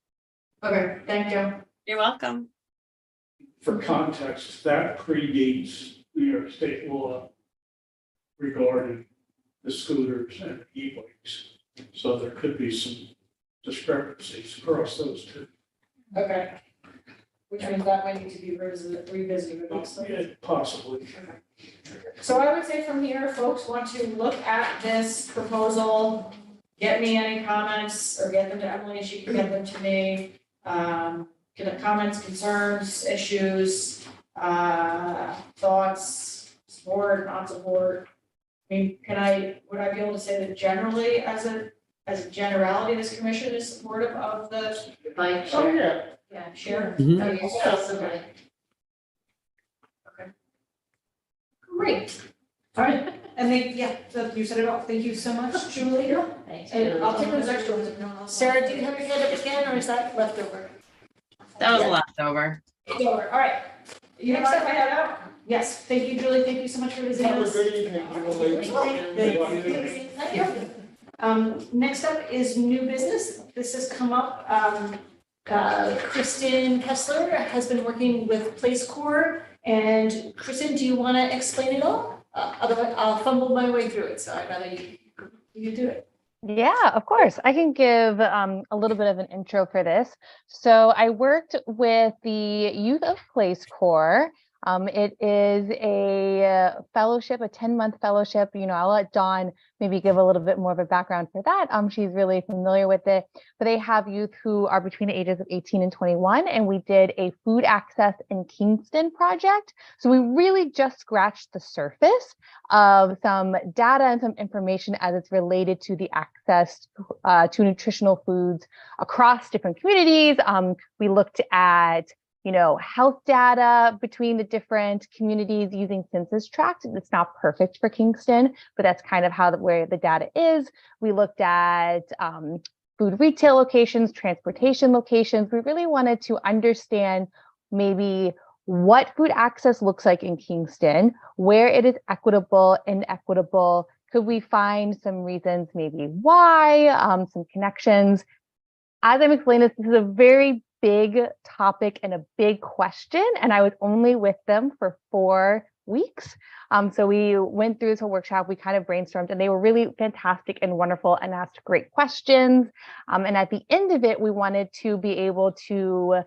Okay, thank you. You're welcome. For context, that predates New York State law regarding the scooters and e-bikes. So there could be some discrepancies across those two. Okay. Which means that might need to be revisited also. Yeah, possibly. So I would say from here, folks want to look at this proposal, get me any comments, or get them to Emily, she can get them to me. Get comments, concerns, issues, thoughts, support, not support. I mean, would I be able to say that generally, as a generality, this commission is supportive of the Bike Oh, share, yeah. yeah. share? Mhm. Oh, yes, possibly. Great. All right, and so you said it all. Thank you so much, Julie. Thanks. And I'll take those extra ones if no one else. Sarah, do you have your hand up again, or is that leftover? That was leftover. Leftover, all right. You next up, I had out. Yes, thank you, Julie. Thank you so much for visiting Have a us. good evening, Julie. Thank you. Next up is new business. This has come up. Kristen Kessler has been working with Place Corps. And Kristen, do you want to explain it all? Otherwise, I'll fumble my way through it, so I'd rather you do it. Yeah, of course. I can give a little bit of an intro for this. So I worked with the Youth of Place Corps. It is a fellowship, a 10-month fellowship. I'll let Dawn maybe give a little bit more of a background for that. She's really familiar with it. But they have youth who are between the ages of 18 and 21, and we did a food access in Kingston project. So we really just scratched the surface of some data and some information as it's related to the access to nutritional foods across different communities. We looked at health data between the different communities using census tracts. It's not perfect for Kingston, but that's kind of where the data is. We looked at food retail locations, transportation locations. We really wanted to understand maybe what food access looks like in Kingston, where it is equitable, inequitable. Could we find some reasons maybe why, some connections? As I'm explaining this is a very big topic and a big question, and I was only with them for 4 weeks. So we went through this whole workshop, we kind of brainstormed, and they were really fantastic and wonderful and asked great questions. And at the end of it, we wanted to be able to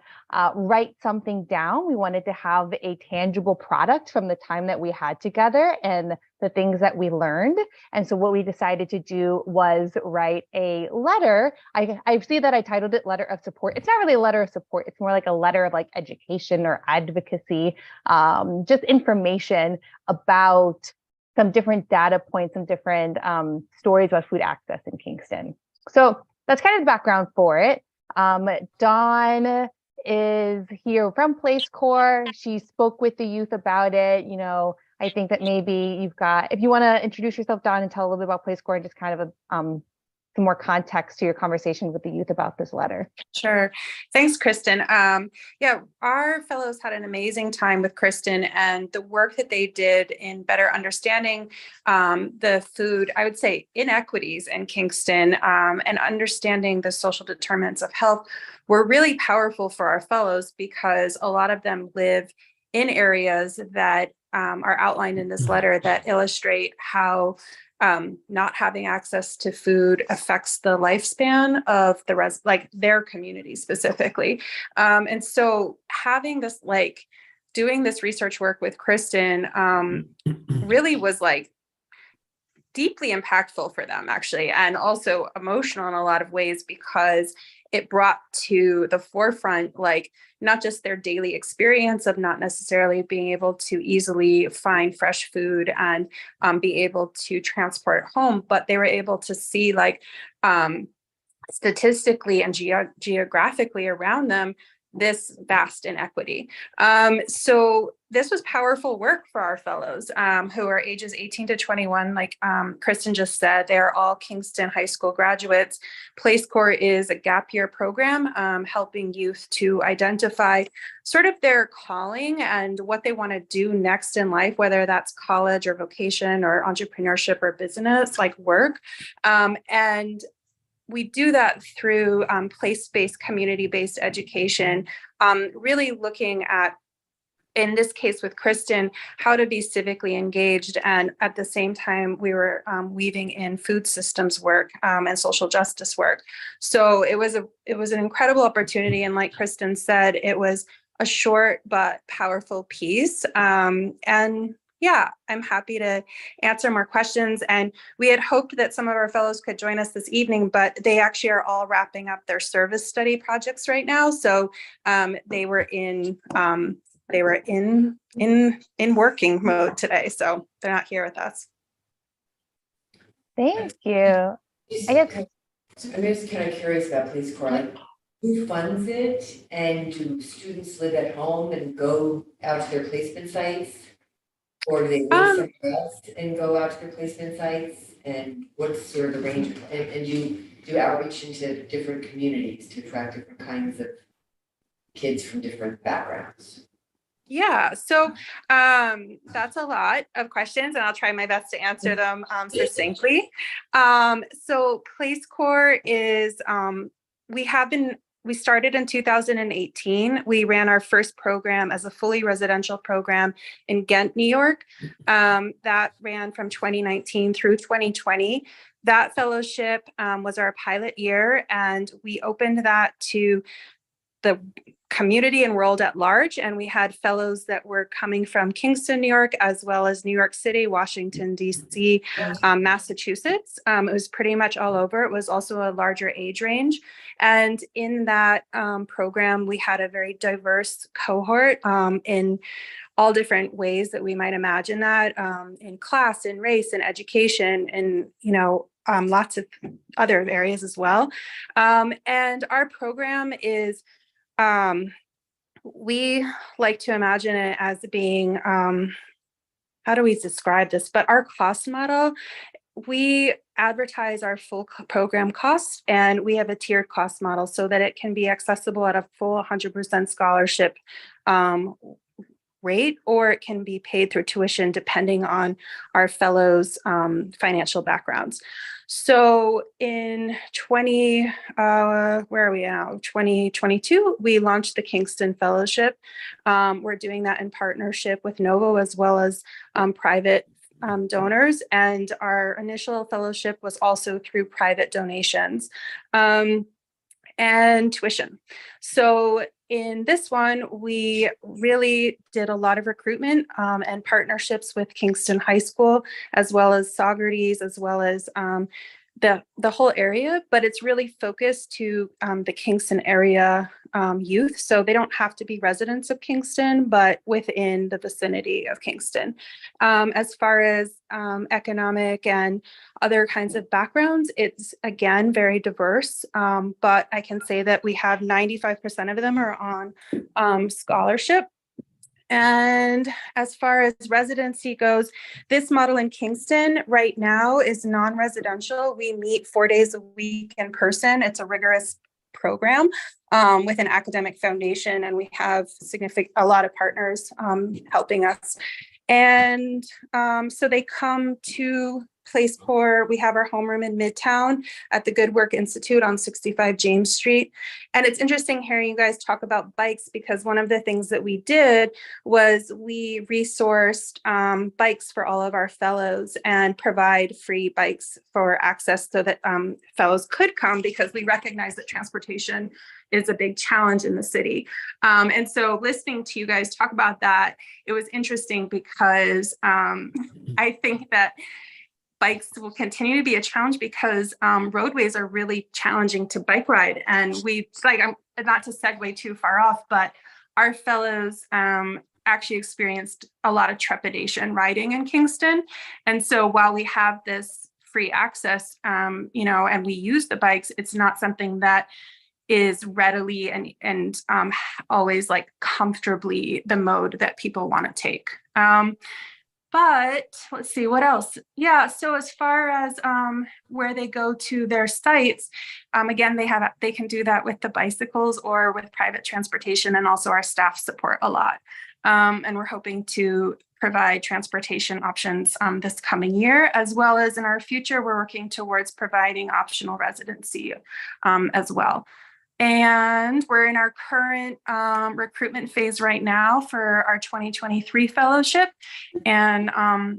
write something down. We wanted to have a tangible product from the time that we had together and the things that we learned. And so what we decided to do was write a letter. I see that I titled it Letter of Support. It's not really a letter of support. It's more like a letter of education or advocacy, just information about some different data points, some different stories about food access in Kingston. So that's kind of the background for it. Dawn is here from Place Corps. She spoke with the youth about it. I think that maybe if you want to introduce yourself, Dawn, and tell a little bit about Place Corps and just kind of some more context to your conversation with the youth about this letter. Sure. Thanks, Kristen. Our fellows had an amazing time with Kristen, and the work that they did in better understanding the food, I would say, inequities in Kingston, and understanding the social determinants of health were really powerful for our fellows, because a lot of them live in areas that are outlined in this letter that illustrate how not having access to food affects the lifespan of their community specifically. And so having this, doing this research work with Kristen really was deeply impactful for them, actually, and also emotional in a lot of ways, because it brought to the forefront, not just their daily experience of not necessarily being able to easily find fresh food and be able to transport it home, but they were able to see statistically and geographically around them, this vast inequity. So this was powerful work for our fellows who are ages 18 to 21. Like Kristen just said, they're all Kingston High School graduates. Place Corps is a gap year program helping youth to identify sort of their calling and what they want to do next in life, whether that's college or vocation or entrepreneurship or business like work. And we do that through place-based, community-based education, really looking at, in this case with Kristen, how to be civically engaged. And at the same time, we were weaving in food systems work and social justice work. So it was an incredible opportunity. And like Kristen said, it was a short but powerful piece. And yeah, I'm happy to answer more questions. And we had hoped that some of our fellows could join us this evening, but they actually are all wrapping up their service study projects right now. So they were in working mode today, so they're not here with us. Thank you. I'm just kind of curious about Police Corps. Like, who funds it, and do students live at home and go out to their placement sites? Or do they live somewhere else and go out to their placement sites? And what's sort of the range? And you do outreach into different communities to attract different kinds of kids from different backgrounds? Yeah, so that's a lot of questions, and I'll try my best to answer them succinctly. So Place Corps is, we started in 2018. We ran our first program as a fully residential program in Ghent, New York. That ran from 2019 through 2020. That fellowship was our pilot year, and we opened that to the community and world at large. And we had fellows that were coming from Kingston, New York, as well as New York City, Washington, DC, Massachusetts. It was pretty much all over. It was also a larger age range. And in that program, we had a very diverse cohort in all different ways that we might imagine that, in class, in race, in education, and, you know, lots of other areas as well. And our program is, we like to imagine it as being, how do we describe this? But our cost model, we advertise our full program cost, and we have a tiered cost model so that it can be accessible at a full 100% scholarship rate, or it can be paid through tuition depending on our fellows' financial backgrounds. So in 2022, we launched the Kingston Fellowship. We're doing that in partnership with Novo as well as private donors. And our initial fellowship was also through private donations and tuition. So in this one, we really did a lot of recruitment and partnerships with Kingston High School, as well as Saugerties, as well as the whole area, but it's really focused to the Kingston area youth. So they don't have to be residents of Kingston, but within the vicinity of Kingston. As far as economic and other kinds of backgrounds, it's again very diverse, but I can say that we have 95% of them are on scholarship. And as far as residency goes, this model in Kingston right now is non-residential. We meet 4 days a week in person. It's a rigorous program with an academic foundation, and we have a lot of partners helping us. And so they come to Place Corps. We have our homeroom in Midtown at the Good Work Institute on 65 James Street. And it's interesting hearing you guys talk about bikes, because one of the things that we did was we resourced bikes for all of our fellows and provide free bikes for access so that fellows could come, because we recognize that transportation is a big challenge in the city. And so listening to you guys talk about that, it was interesting because I think that bikes will continue to be a challenge because roadways are really challenging to bike ride. And I'm not to segue too far off, but our fellows actually experienced a lot of trepidation riding in Kingston. And so while we have this free access, and we use the bikes, it's not something that is readily and always like comfortably the mode that people want to take. But let's see what else. Yeah, so as far as where they go to their sites, again, they can do that with the bicycles or with private transportation, and also our staff support a lot. And we're hoping to provide transportation options this coming year, as well as in our future, we're working towards providing optional residency as well. And we're in our current recruitment phase right now for our 2023 fellowship, and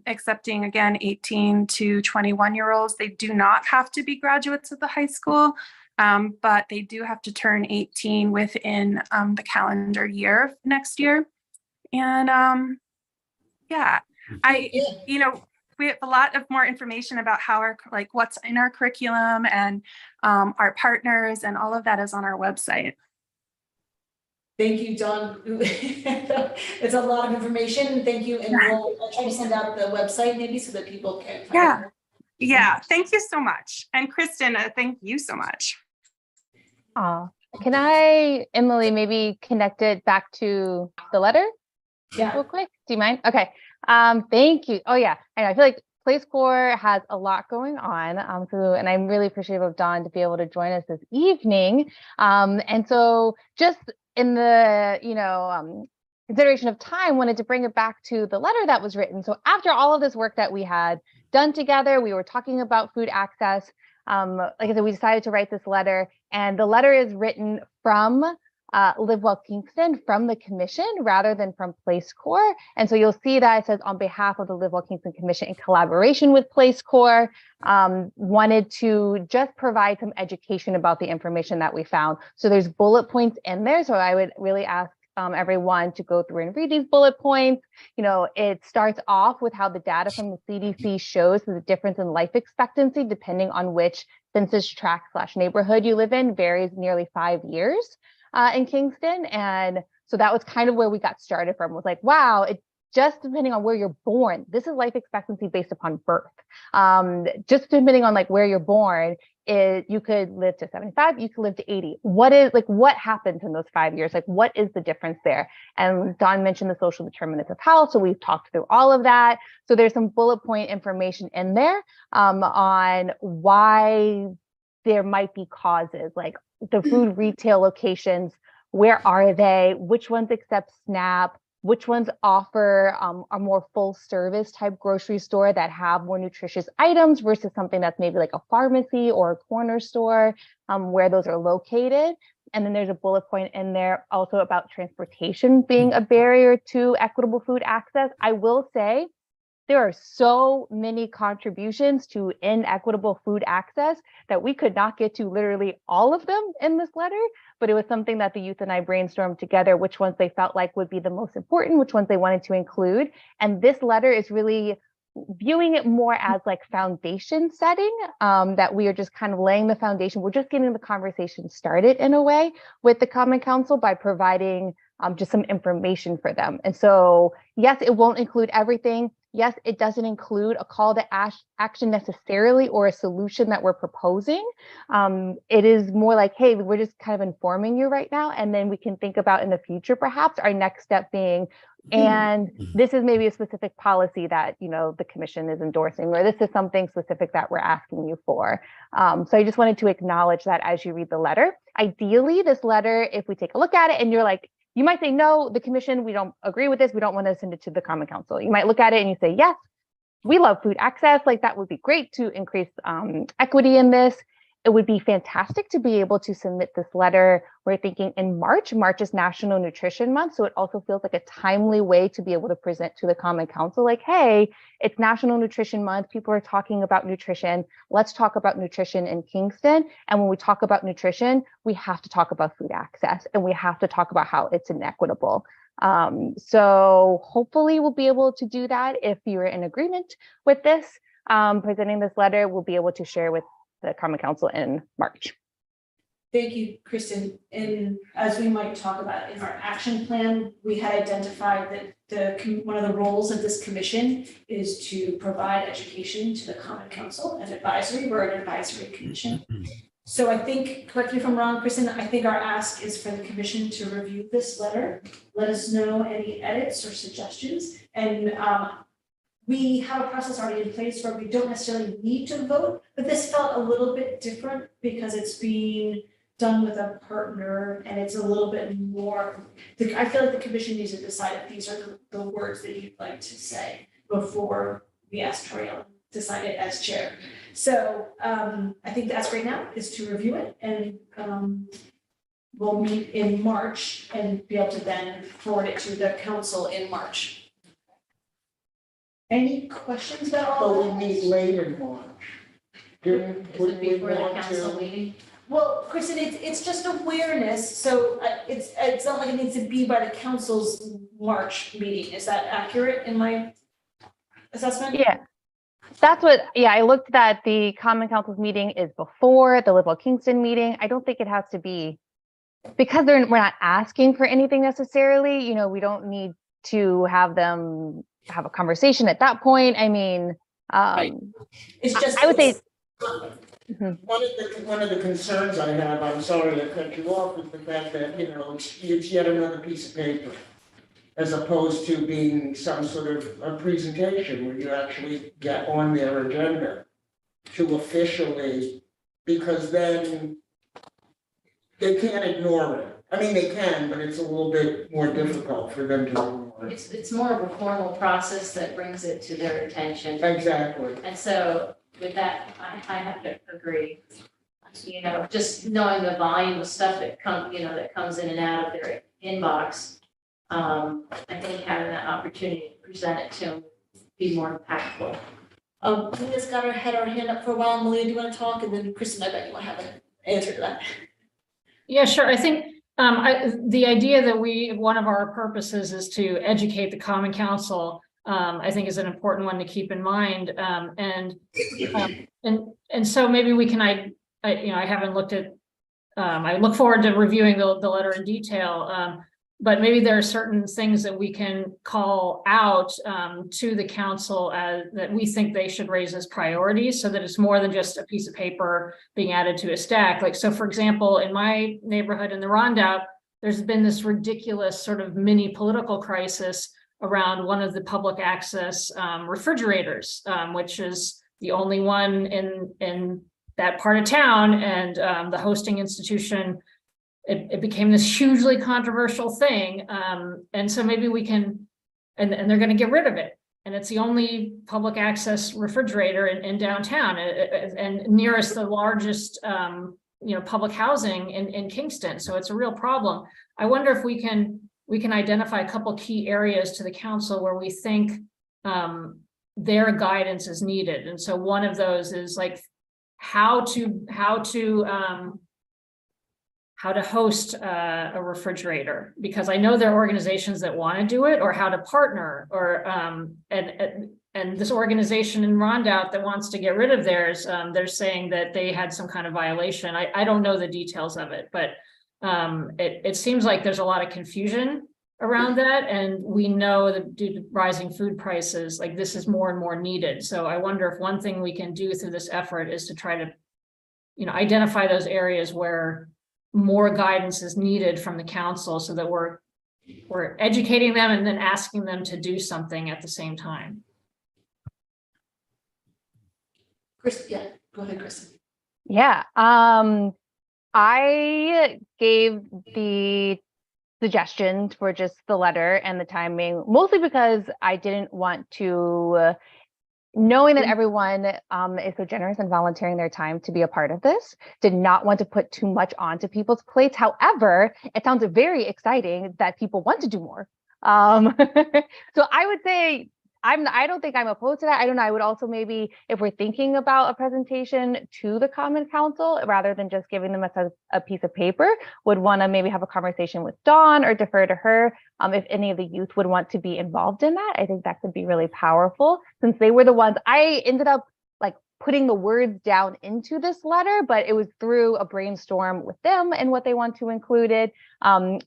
accepting, again, 18 to 21-year-olds. They do not have to be graduates of the high school, but they do have to turn 18 within the calendar year next year. And yeah, we have a lot of more information about how what's in our curriculum and our partners, and all of that is on our website. Thank you, Dawn. It's a lot of information. Thank you. And I'll try to send out the website maybe so that people can find it. Yeah. Thank you so much. And Kristen, thank you so much. Can I, Emily, maybe connect it back to the letter? Yeah. Real quick. Do you mind? Okay. Thank you. Oh yeah. I feel like Place Core has a lot going on. And I'm really appreciative of Dawn to be able to join us this evening. And so just in the, consideration of time, wanted to bring it back to the letter that was written. So after all of this work that we had done together, we were talking about food access. Like I said, we decided to write this letter, and the letter is written from Live Well Kingston, from the commission rather than from Place Core. And so you'll see that it says on behalf of the Live Well Kingston Commission in collaboration with Place Core, wanted to just provide some education about the information that we found. So there's bullet points in there. So I would really ask everyone to go through and read these bullet points. It starts off with how the data from the CDC shows that the difference in life expectancy, depending on which census tract / neighborhood you live in, varies nearly 5 years in Kingston. And so that was kind of where we got started from, was like, wow, it just depending on where you're born, this is life expectancy based upon birth. Just depending on where you're born, you could live to 75, you could live to 80. What happens in those 5 years? What is the difference there? And Dawn mentioned the social determinants of health. So we've talked through all of that. So there's some bullet point information in there on why there might be causes, like the food retail locations, where are they? Which ones accept SNAP? Which ones offer a more full service type grocery store that have more nutritious items versus something that's maybe like a pharmacy or a corner store, where those are located. And then there's a bullet point in there also about transportation being a barrier to equitable food access. I will say there are so many contributions to inequitable food access that we could not get to literally all of them in this letter, but it was something that the youth and I brainstormed together, which ones they felt like would be the most important, which ones they wanted to include. And this letter is really viewing it more as foundation setting, that we are just kind of laying the foundation. We're just getting the conversation started in a way with the Common Council by providing just some information for them. And so, yes, it won't include everything. Yes, it doesn't include a call to action necessarily or a solution that we're proposing. It is more like, hey, we're just kind of informing you right now, and then we can think about in the future, perhaps our next step being, and this is maybe a specific policy that, the commission is endorsing, or this is something specific that we're asking you for. So I just wanted to acknowledge that as you read the letter. Ideally, this letter, if we take a look at it and you're like, you might say, no, the commission, we don't agree with this. We don't want to send it to the Common Council. You might look at it and you say, yes, we love food access. That would be great to increase equity in this. It would be fantastic to be able to submit this letter. We're thinking in March. March is National Nutrition Month. So it also feels like a timely way to be able to present to the Common Council, hey, it's National Nutrition Month. People are talking about nutrition. Let's talk about nutrition in Kingston. And when we talk about nutrition, we have to talk about food access, and we have to talk about how it's inequitable. So hopefully we'll be able to do that. If you're in agreement with this, presenting this letter, we'll be able to share with the Common Council in March. Thank you, Kristen. And as we might talk about in our action plan, we had identified that one of the roles of this commission is to provide education to the Common Council and advisory. We're an advisory commission. So I think, correct me if I'm wrong, Kristen, I think our ask is for the commission to review this letter. Let us know any edits or suggestions. And we have a process already in place where we don't necessarily need to vote, but this felt a little bit different because it's being done with a partner and it's a little bit more, I feel like the commission needs to decide if these are the words that you'd like to say before we ask Tori Ellen to sign it as chair. So I think the ask right now is to review it and we'll meet in March and be able to then forward it to the council in March. Any questions about all But that? we meet late in March. Is it before the council meeting? Well, Kristen, it's just awareness, so it's not like it needs to be by the council's March meeting. Is that accurate in my assessment? Yeah. That's what, yeah, I looked that the Common Council's meeting is before the Live Kingston meeting. I don't think it has to be, because we're not asking for anything necessarily, you know, we don't need to have them have a conversation at that point. I mean, It's just, I would say. One of the concerns I have, I'm sorry to cut you off, is the fact that, you know, it's yet another piece of paper, as opposed to being some sort of a presentation where you actually get on their agenda to officially, because then they can't ignore it. I mean, they can, but it's a little bit more difficult for them to ignore. It's more of a formal process that brings it to their attention. Exactly. And so with that, I have to agree. You know, just knowing the volume of stuff that comes in and out of their inbox. I think having that opportunity to present it to them would be more impactful. Malia's got her hand up for a while. Malia, do you want to talk? And then Kristen, I bet you want to have an answer to that. Yeah, sure. I think the idea that one of our purposes is to educate the Common Council, I think is an important one to keep in mind. And so maybe we can, I haven't looked at, I look forward to reviewing the letter in detail. But maybe there are certain things that we can call out to the council that we think they should raise as priorities, so that it's more than just a piece of paper being added to a stack. Like, so for example, in my neighborhood in the Rondout, there's been this ridiculous sort of mini political crisis around one of the public access refrigerators, which is the only one in that part of town, and the hosting institution. It became this hugely controversial thing. And so maybe we can, and they're going to get rid of it. And it's the only public access refrigerator in downtown and nearest the largest, public housing in Kingston. So it's a real problem. I wonder if we can identify a couple key areas to the council where we think their guidance is needed. And so one of those is like how to host a refrigerator, because I know there are organizations that want to do it, or how to partner, or and this organization in Rondout that wants to get rid of theirs, they're saying that they had some kind of violation. I don't know the details of it, but it seems like there's a lot of confusion around that, and we know that due to rising food prices, like this is more and more needed. So I wonder if one thing we can do through this effort is to try to, identify those areas where more guidance is needed from the council, so that we're educating them and then asking them to do something at the same time. Kristen, yeah, go ahead, Kristen. Yeah, I gave the suggestions for just the letter and the timing, mostly because I didn't want to, knowing that everyone is so generous and volunteering their time to be a part of this, did not want to put too much onto people's plates. However, it sounds very exciting that people want to do more. So I would say, I don't think I'm opposed to that. I don't know. I would also maybe, if we're thinking about a presentation to the Common Council, rather than just giving them a piece of paper, would want to maybe have a conversation with Dawn or defer to her if any of the youth would want to be involved in that. I think that could be really powerful, since they were the ones I ended up like putting the words down into this letter, but it was through a brainstorm with them and what they want to include it.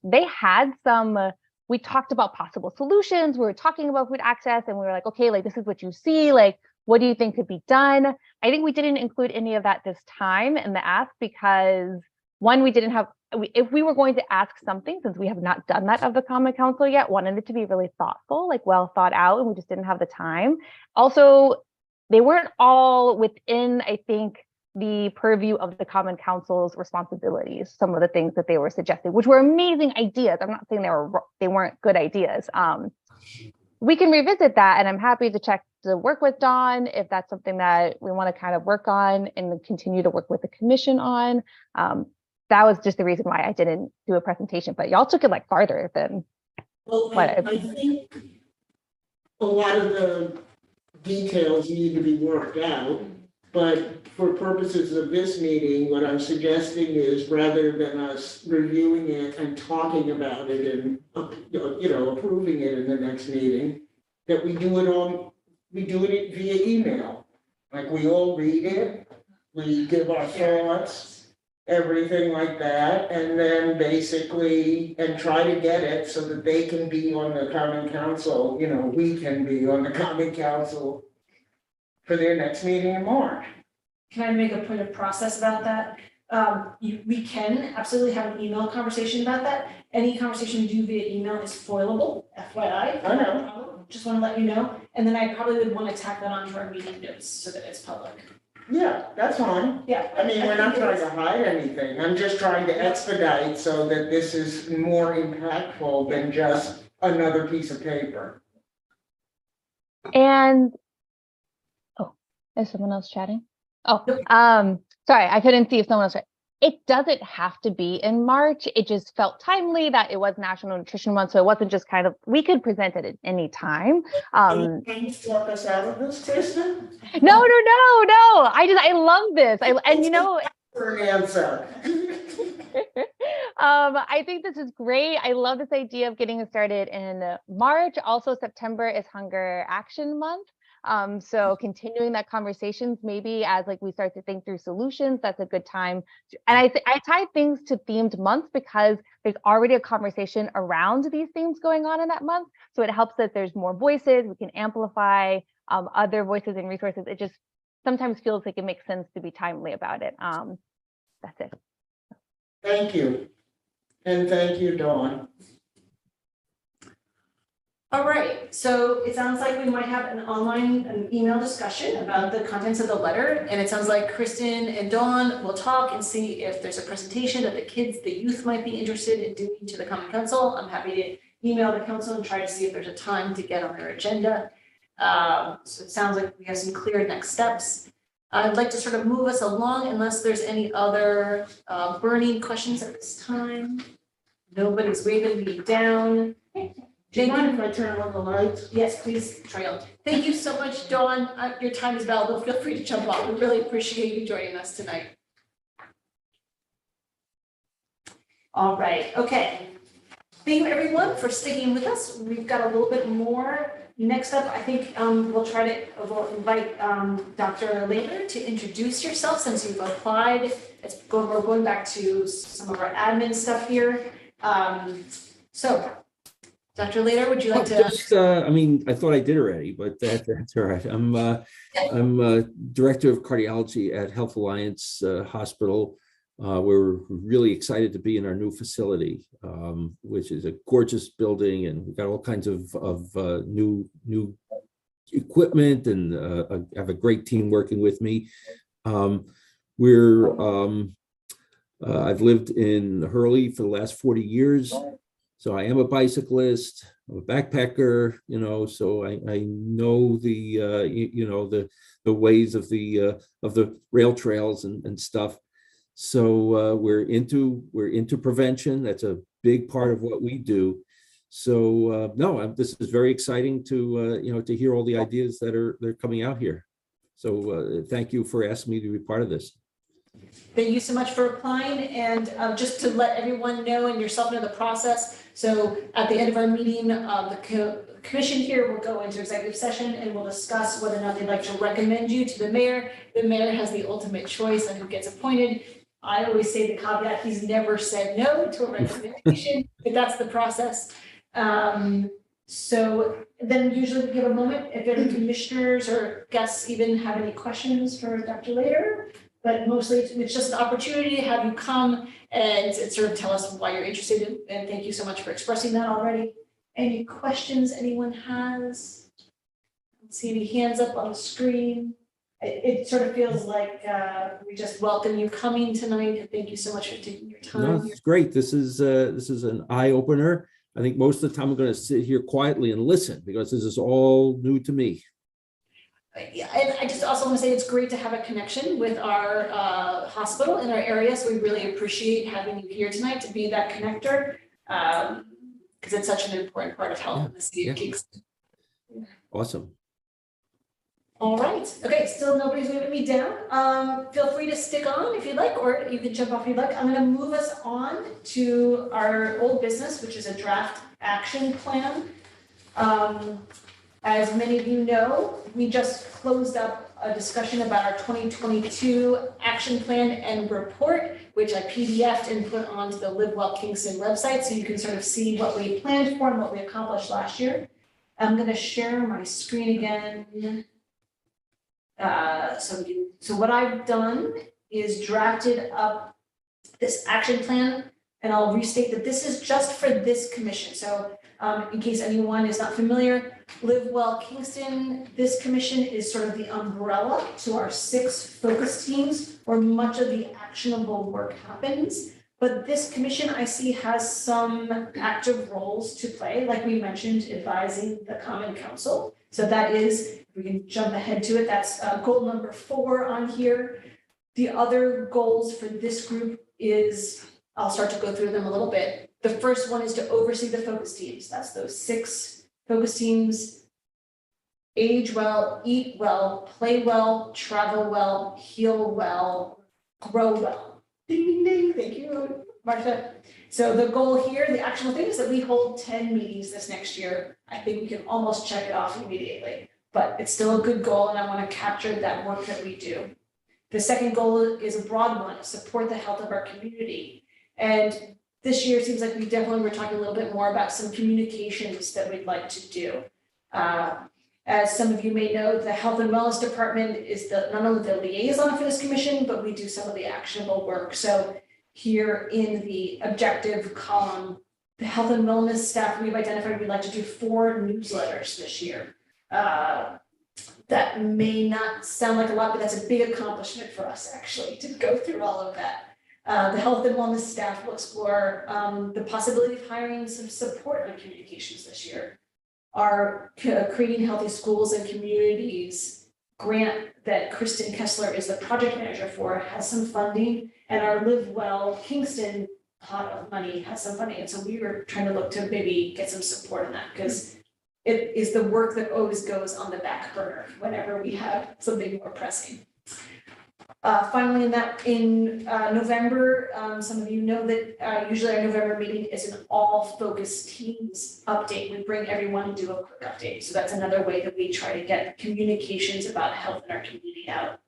They had some. We talked about possible solutions. We were talking about food access, and we were like, okay, like this is what you see. Like, what do you think could be done? I think we didn't include any of that this time in the ask because one, we didn't have, if we were going to ask something, since we have not done that of the Common Council yet, wanted it to be really thoughtful, like well thought out, and we just didn't have the time. Also, they weren't all within, I think, the purview of the Common Council's responsibilities, some of the things that they were suggesting, which were amazing ideas. I'm not saying they weren't good ideas. We can revisit that, and I'm happy to work with Dawn if that's something that we want to kind of work on and continue to work with the commission on. That was just the reason why I didn't do a presentation, but y'all took it like farther than Well, what I think a lot of the details need to be worked out, but for purposes of this meeting, what I'm suggesting is rather than us reviewing it and talking about it and, approving it in the next meeting, that we do it via email. Like we all read it, we give our thoughts, everything like that, and then basically, and try to get it so that they can be on the Common Council, we can be on the Common Council for their next meeting in March. Can I make a point of process about that? We can absolutely have an email conversation about that. Any conversation you do via email is foilable, FYI. I know. Just want to let you know. And then I probably would want to tack that onto our meeting notes so that it's public. Yeah, that's fine. Yeah. I mean, we're not trying to hide anything. I'm just trying to expedite so that this is more impactful than just another piece of paper. And is someone else chatting? Sorry, I couldn't see if someone else. It doesn't have to be in March. It just felt timely that it was National Nutrition Month, so it wasn't just kind of, we could present it at any time. Can you talk us out of this, Kristen? No. I love this. For an answer. I think this is great. I love this idea of getting it started in March. Also, September is Hunger Action Month. So continuing that conversations, maybe as we start to think through solutions, that's a good time. And I tie things to themed months because there's already a conversation around these themes going on in that month. So it helps that there's more voices, we can amplify other voices and resources. It just sometimes feels like it makes sense to be timely about it. That's it. Thank you. And thank you, Dawn. All right, so it sounds like we might have an email discussion about the contents of the letter. And it sounds like Kristen and Dawn will talk and see if there's a presentation that the youth might be interested in doing to the Common Council. I'm happy to email the council and try to see if there's a time to get on their agenda. So it sounds like we have some clear next steps. I'd like to sort of move us along unless there's any other burning questions at this time. Nobody's waving me down. Do you mind if I turn on the lights? Yes, please, Trail. Thank you so much, Dawn. Your time is valuable. Feel free to jump off. We really appreciate you joining us tonight. All right, okay. Thank you everyone for sticking with us. We've got a little bit more. Next up, I think we'll invite Dr. Later to introduce yourself since you've applied. We're going back to some of our admin stuff here. So Dr. Later, would you like to? Just, I thought I did already, but that's all right. I'm director of cardiology at Health Alliance Hospital. We're really excited to be in our new facility, which is a gorgeous building, and we've got all kinds of new equipment, and I have a great team working with me. I've lived in Hurley for the last 40 years. So I am a bicyclist, I'm a backpacker, so I know the ways of the rail trails and stuff. So we're into prevention. That's a big part of what we do. So this is very exciting to to hear all the ideas they're coming out here. So thank you for asking me to be part of this. Thank you so much for applying, and just to let everyone know and yourself know the process. So at the end of our meeting, the commission here will go into executive session and we'll discuss whether or not they'd like to recommend you to the mayor. The mayor has the ultimate choice on who gets appointed. I always say the caveat, he's never said no to a recommendation, but that's the process. So then usually we give a moment if any commissioners or guests even have any questions for Dr. Later. But mostly it's just an opportunity to have you come and sort of tell us why you're interested in, and thank you so much for expressing that already. Any questions anyone has? I don't see any hands up on the screen. It sort of feels like we just welcome you coming tonight, and thank you so much for taking your No, time. it's great. This is an eye opener. I think most of the time I'm going to sit here quietly and listen because this is all new to me. Yeah, and I just also want to say it's great to have a connection with our hospital in our area, so we really appreciate having you here tonight to be that connector. Because it's such an important part of health in the city of Kingston. Awesome. All right, okay, still nobody's waving me down. Feel free to stick on if you'd like, or you can jump off if you'd like. I'm gonna move us on to our old business, which is a draft action plan. As many of you know, we just closed up a discussion about our 2022 action plan and report, which I PDF'd and put onto the Live Well Kingston website, so you can sort of see what we planned for and what we accomplished last year. I'm gonna share my screen again. So what I've done is drafted up this action plan, and I'll restate that this is just for this commission. So in case anyone is not familiar, Live Well Kingston, this commission is sort of the umbrella to our 6 focus teams where much of the actionable work happens. But this commission I see has some active roles to play, like we mentioned, advising the Common Council. So that is, we can jump ahead to it, that's goal number 4 on here. The other goals for this group is, I'll start to go through them a little bit. The first one is to oversee the focus teams. That's those 6 focus teams: age well, eat well, play well, travel well, heal well, grow well. Ding, ding, ding. Thank you, Martha. So the goal here, the actual thing is that we hold 10 meetings this next year. I think we can almost check it off immediately, but it's still a good goal, and I want to capture that work that we do. The second goal is a broad one: support the health of our community. And this year seems like we definitely were talking a little bit more about some communications that we'd like to do. As some of you may know, the Health and Wellness Department is not only the liaison for this commission, but we do some of the actionable work. So here in the objective column, the health and wellness staff, we've identified we'd like to do 4 newsletters this year. That may not sound like a lot, but that's a big accomplishment for us actually to go through all of that. The health and wellness staff will explore the possibility of hiring some support on communications this year. Our Creating Healthy Schools and Communities grant that Kristen Kessler is the project manager for has some funding, and our Live Well Kingston pot of money has some funding. And so we were trying to look to maybe get some support in that, because it is the work that always goes on the back burner whenever we have something more pressing. Finally, in November, some of you know that usually our November meeting is an all focus teams update. We bring everyone and do a quick update. So that's another way that we try to get communications about health in our community out.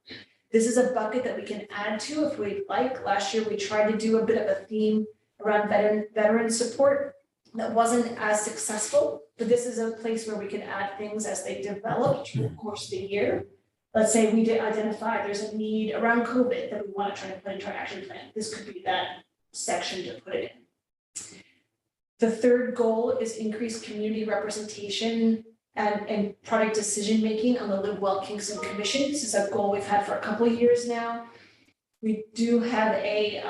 This is a bucket that we can add to if we'd like. Last year, we tried to do a bit of a theme around veteran support. That wasn't as successful, but this is a place where we can add things as they develop through the course of the year. Let's say we did identify there's a need around COVID that we want to try to put into our action plan. This could be that section to put it in. The third goal is increased community representation and product decision-making on the Live Well Kingston Commission. This is a goal we've had for a couple of years now. We do have a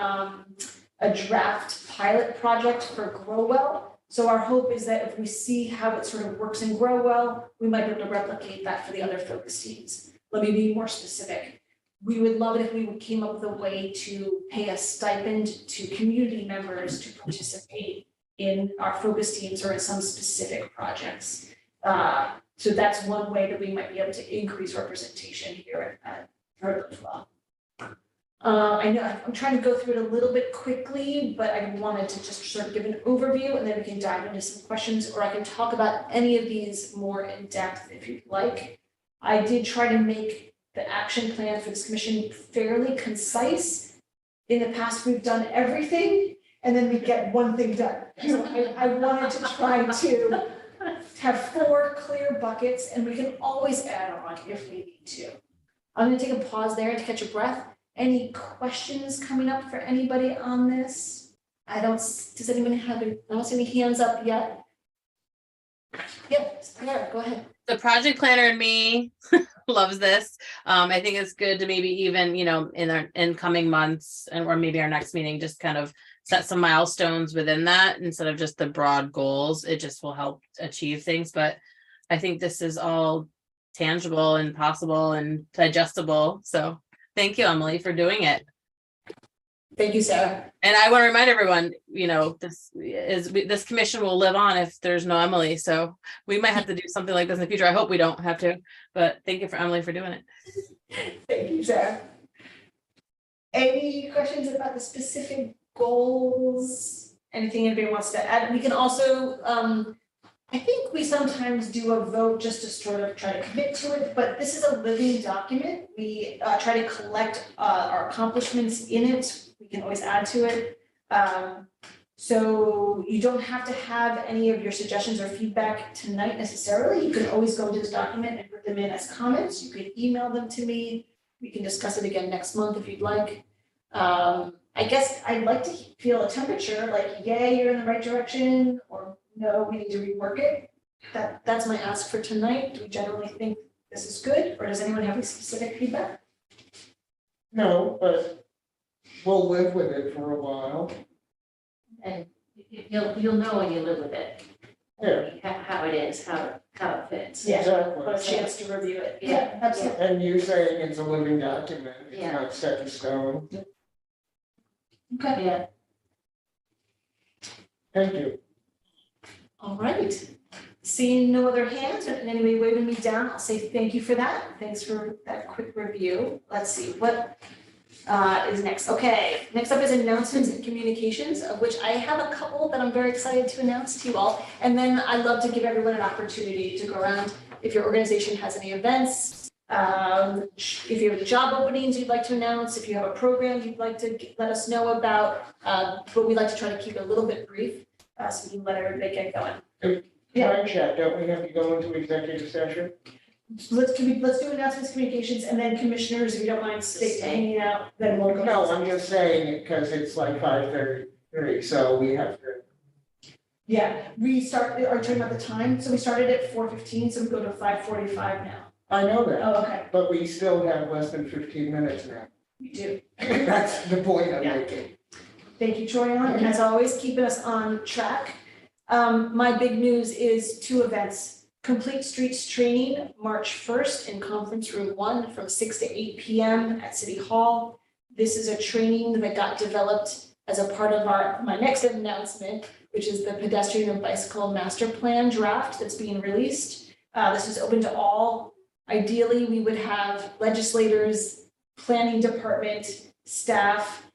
draft pilot project for Grow Well. So our hope is that if we see how it sort of works in Grow Well, we might be able to replicate that for the other focus teams. Let me be more specific. We would love it if we came up with a way to pay a stipend to community members to participate in our focus teams or in some specific projects. So that's one way that we might be able to increase representation here at Live Well. I know I'm trying to go through it a little bit quickly, but I wanted to just sort of give an overview and then we can dive into some questions, or I can talk about any of these more in depth if you'd like. I did try to make the action plan for this commission fairly concise. In the past, we've done everything and then we get one thing done. So I wanted to try to have 4 clear buckets, and we can always add on if we need to. I'm gonna take a pause there to catch a breath. Any questions coming up for anybody on this? Does anybody have, I don't see any hands up yet. Yep, yeah, go ahead. The project planner in me loves this. I think it's good to maybe even, in our incoming months or maybe our next meeting, just kind of set some milestones within that instead of just the broad goals. It just will help achieve things. But I think this is all tangible and possible and digestible. So thank you, Emily, for doing it. Thank you, Sarah. And I want to remind everyone, this commission will live on if there's no Emily. So we might have to do something like this in the future. I hope we don't have to, but thank you for Emily for doing it. Thank you, Sarah. Any questions about the specific goals? Anything anybody wants to add? We can also, I think we sometimes do a vote just to sort of try to commit to it, but this is a living document. We try to collect our accomplishments in it. We can always add to it. So you don't have to have any of your suggestions or feedback tonight necessarily. You can always go into this document and put them in as comments. You can email them to me. We can discuss it again next month if you'd like. I guess I'd like to feel a temperature, like, yay, you're in the right direction, or no, we need to rework it. That's my ask for tonight. Do we generally think this is good, or does anyone have any specific feedback? No, but we'll live with it for a while. And you'll know when you live with it. Yeah. How it is, how it fits. Yeah, Exactly. want a chance to review it. Yeah. Absolutely. And you saying it's a living document, it's Yeah. not set in stone. Okay, Yeah. Thank you. all right. Seeing no other hands and anybody waving me down, I'll say thank you for that. Thanks for that quick review. Let's see, what is next? Okay, next up is announcements and communications, of which I have a couple that I'm very excited to announce to you all. And then I'd love to give everyone an opportunity to go around if your organization has any events, if you have any job openings you'd like to announce, if you have a program you'd like to let us know about, but we like to try to keep it a little bit brief, so we can let everybody get going. Time check, don't we have to go into executive session? Let's do announcements, communications, and then commissioners, if you don't mind hanging out, then we'll go. No, I'm just saying it because it's like 5:33, so we have to. Yeah, are you talking about the time? So we started at 4:15, so we go to 5:45 now. I know that, Oh, okay, but we still have less than 15 minutes now. we do. That's the point I'm Yeah. making. Thank you, Troyan, and as always, keeping us on track. My big news is 2 events. Complete Streets Training, March 1st in Conference Room 1 from 6 to 8 p.m. at City Hall. This is a training that got developed as a part of my next announcement, which is the Pedestrian and Bicycle Master Plan draft that's being released. This is open to all. Ideally, we would have legislators, planning department, staff,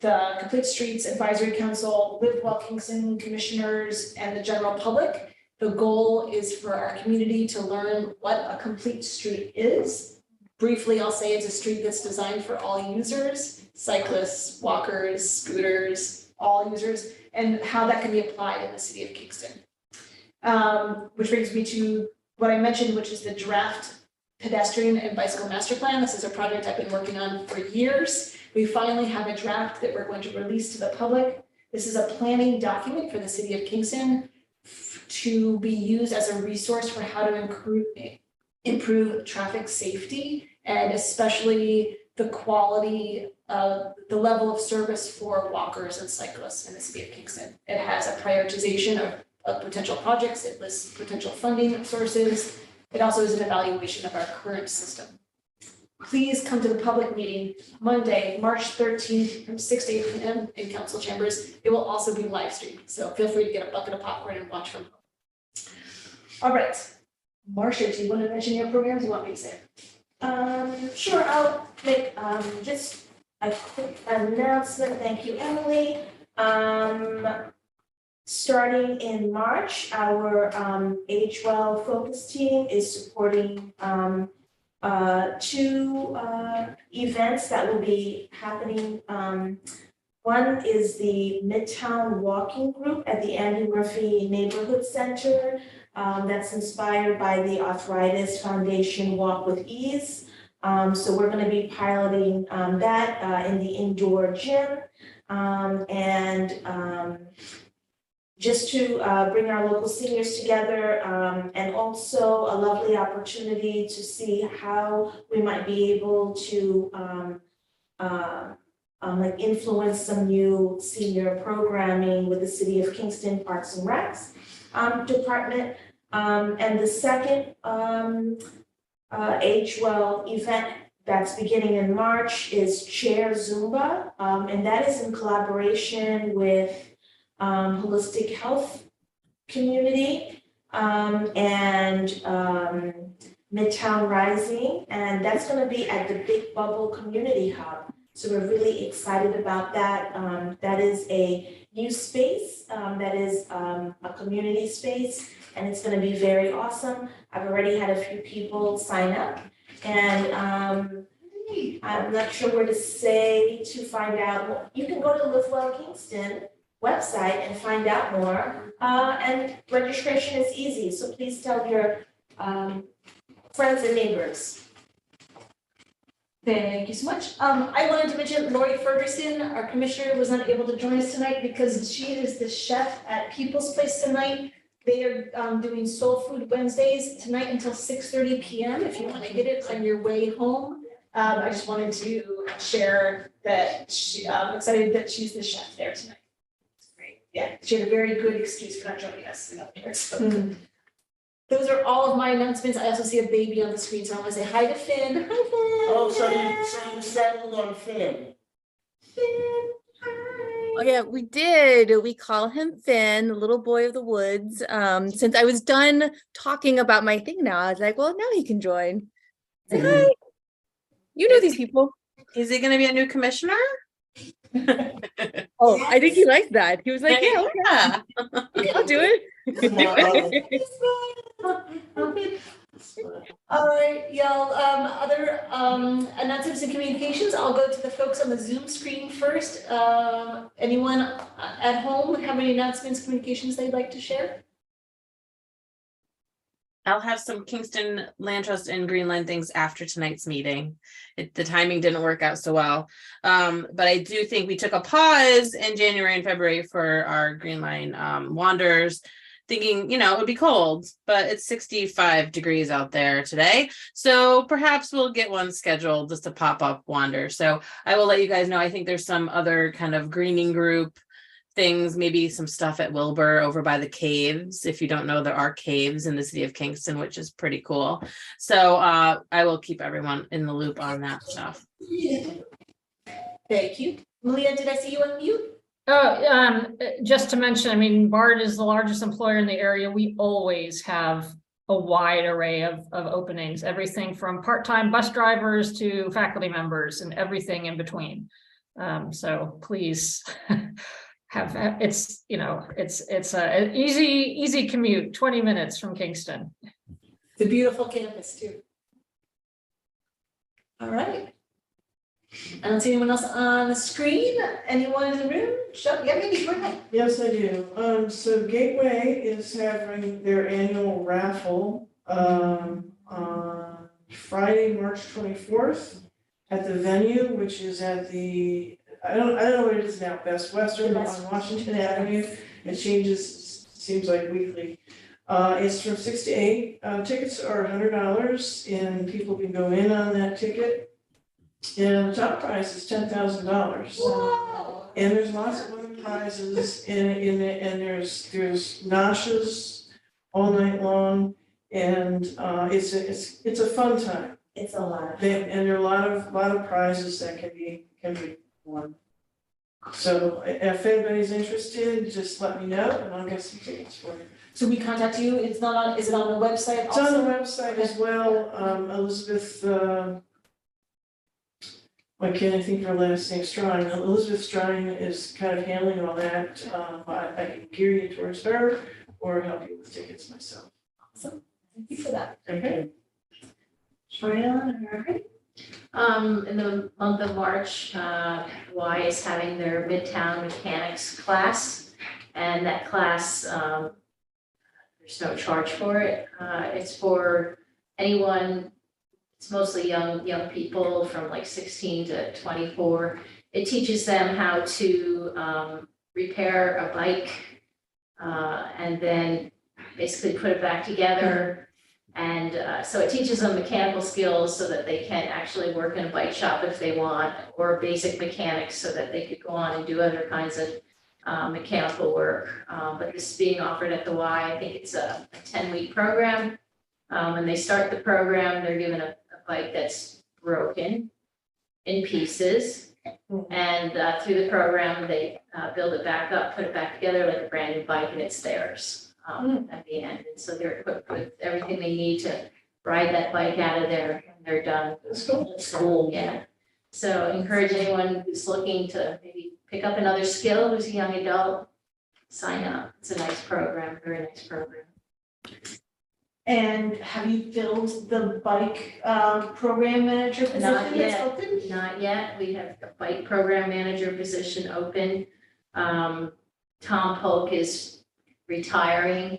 the Complete Streets Advisory Council, Live Well Kingston commissioners, and the general public. The goal is for our community to learn what a complete street is. Briefly, I'll say it's a street that's designed for all users, cyclists, walkers, scooters, all users, and how that can be applied in the city of Kingston. Which brings me to what I mentioned, which is the draft pedestrian and bicycle master plan. This is a project I've been working on for years. We finally have a draft that we're going to release to the public. This is a planning document for the city of Kingston to be used as a resource for how to improve traffic safety, and especially the quality of the level of service for walkers and cyclists in the city of Kingston. It has a prioritization of potential projects. It lists potential funding sources. It also is an evaluation of our current system. Please come to the public meeting Monday, March 13th from 6 to 8 p.m. in council chambers. It will also be live streamed, so feel free to get a bucket of popcorn and watch from home. All right, Marcia, do you want to mention your programs? You want me to say? Sure, I'll make just a quick announcement. Thank you, Emily. Starting in March, our Age-Well focus team is supporting 2 events that will be happening. One is the Midtown Walking Group at the Andy Murphy Neighborhood Center. that's inspired by the Arthritis Foundation Walk with Ease. So we're gonna be piloting that in the indoor gym. Just to bring our local seniors together, and also a lovely opportunity to see how we might be able to like influence some new senior programming with the City of Kingston Parks and Recs department. And the second Age Well event that's beginning in March is Chair Zumba, and that is in collaboration with Holistic Health Community and Midtown Rising, and that's going to be at the Big Bubble Community Hub. So we're really excited about that. That is a new space, that is a community space, and it's going to be very awesome. I've already had a few people sign up, and I'm not sure where to say to find out. Well, you can go to Live Well Kingston website and find out more. And registration is easy, so please tell your friends and neighbors. Thank you so much. I wanted to mention Lori Ferguson, our commissioner, was not able to join us tonight because she is the chef at People's Place tonight. They are doing Soul Food Wednesdays tonight until 6:30 p.m. If you want to get it on your way home. I just wanted to share that I'm excited that she's the chef there tonight. Yeah, she had a very good excuse for not joining us. So. Those are all of my announcements. I also see a baby on the screen, so I want to say hi to Finn. Hi, Finn. Oh, so you settled on Finn. Finn, hi. Oh yeah, we did. We call him Finn, the little boy of the woods. Since I was done talking about my thing now, I was like, well, now he can join. Say hi. You know these people. Is he going to be a new commissioner? Oh, I think he liked that. He was like, yeah, okay. I'll do it. All right, y'all, other announcements and communications, I'll go to the folks on the Zoom screen first. Anyone at home have any announcements, communications they'd like to share? I'll have some Kingston Land Trust and Green Line things after tonight's meeting. The timing didn't work out so well. But I do think we took a pause in January and February for our Green Line wanderers, thinking, it would be cold, but it's 65 degrees out there today. So perhaps we'll get one scheduled just to pop up wander. So I will let you guys know. I think there's some other kind of greening group things, maybe some stuff at Wilbur over by the caves. If you don't know, there are caves in the city of Kingston, which is pretty cool. So I will keep everyone in the loop on that stuff. Thank you. Malia, did I see you on mute? Just to mention, I mean, BARD is the largest employer in the area. We always have a wide array of openings, everything from part-time bus drivers to faculty members and everything in between. So please it's an easy commute, 20 minutes from Kingston. It's a beautiful campus too. All right. I don't see anyone else on the screen. Anyone in the room? Yeah, maybe, go ahead. Yes, I do. So Gateway is having their annual raffle on Friday, March 24th at the venue, which is at the I don't know what it is now, Best Western on Washington Avenue. It changes, seems like weekly. It's from 6 to 8. Tickets are $100 and people can go in on that ticket. And the top prize is $10,000. Wow. And there's lots of other prizes and there's noshes all night long. And it's a fun time. It's a lot. And there are a lot of prizes that can be won. So if anybody's interested, just let me know and I'll get some tickets for you. So we contact you, is it on the website It's also? on the website as well. Elizabeth, why can't I think of her last name, Strine? Elizabeth Strine is kind of handling all that. I can gear you towards her or help you with tickets myself. Awesome, thank you for that. Okay. Right on, all right. In the month of March, Y is having their Midtown Mechanics class. And that class, There's no charge for it. It's for anyone, it's mostly young people from like 16 to 24. It teaches them how to repair a bike and then basically put it back together. And so it teaches them mechanical skills so that they can actually work in a bike shop if they want, or basic mechanics so that they could go on and do other kinds of mechanical work. But this is being offered at the Y. I think it's a 10-week program. When they start the program, they're given a bike that's broken in pieces. And through the program, they build it back up, put it back together like a brand new bike, and it's theirs at the end. And so they're equipped with everything they need to ride that bike out of there when they're done. That's cool. Yeah. So encourage anyone who's looking to maybe pick up another skill, who's a young adult, sign up. It's a nice program, very nice program. And have you filled the bike program manager position Not that's yet. open? Not yet. We have a bike program manager position open. Tom Polk is retiring.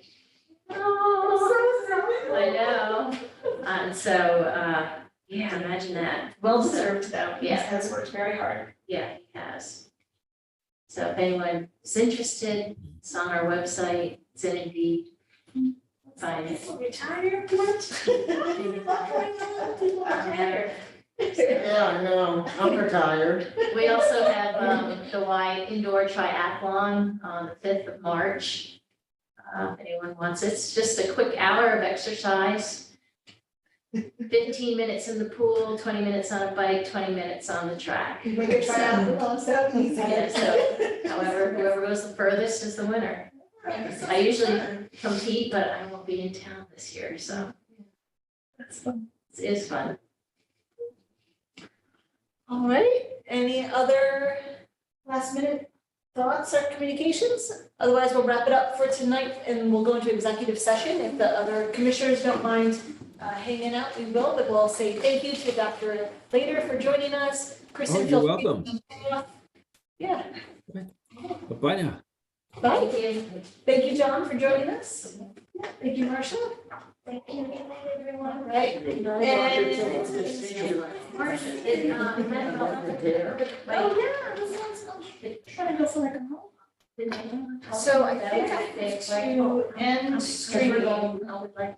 Oh, I know. And so, yeah, imagine that. Well deserved though. Yeah. He has worked very hard. Yeah, he has. So if anyone is interested, it's on our website, it's in Indeed. Find it. Retired, what? Retired. Yeah, I know, I'm retired. We also have the Y Indoor Triathlon on the 5th of March. If anyone wants it, it's just a quick hour of exercise. 15 minutes in the pool, 20 minutes on a bike, 20 minutes on the track. You make a triathlon, so easy. Yeah, so however, whoever goes the furthest is the winner. I usually compete, but I won't be in town this year, so That's fun. it is fun. All right, any other last minute thoughts or communications? Otherwise, we'll wrap it up for tonight and we'll go into executive session. If the other commissioners don't mind hanging out, we will, but we'll say thank you to Dr. Lader for joining us. Kristen, Oh, you're feel free to welcome. hang off. Yeah, Bye now. bye. Thank you, John, for joining us. Thank you, Marcia. Thank you. Good night, everyone. Right. And. Oh, yeah, this one's trying to go for like a home. So I think I have to end streaming. I would like to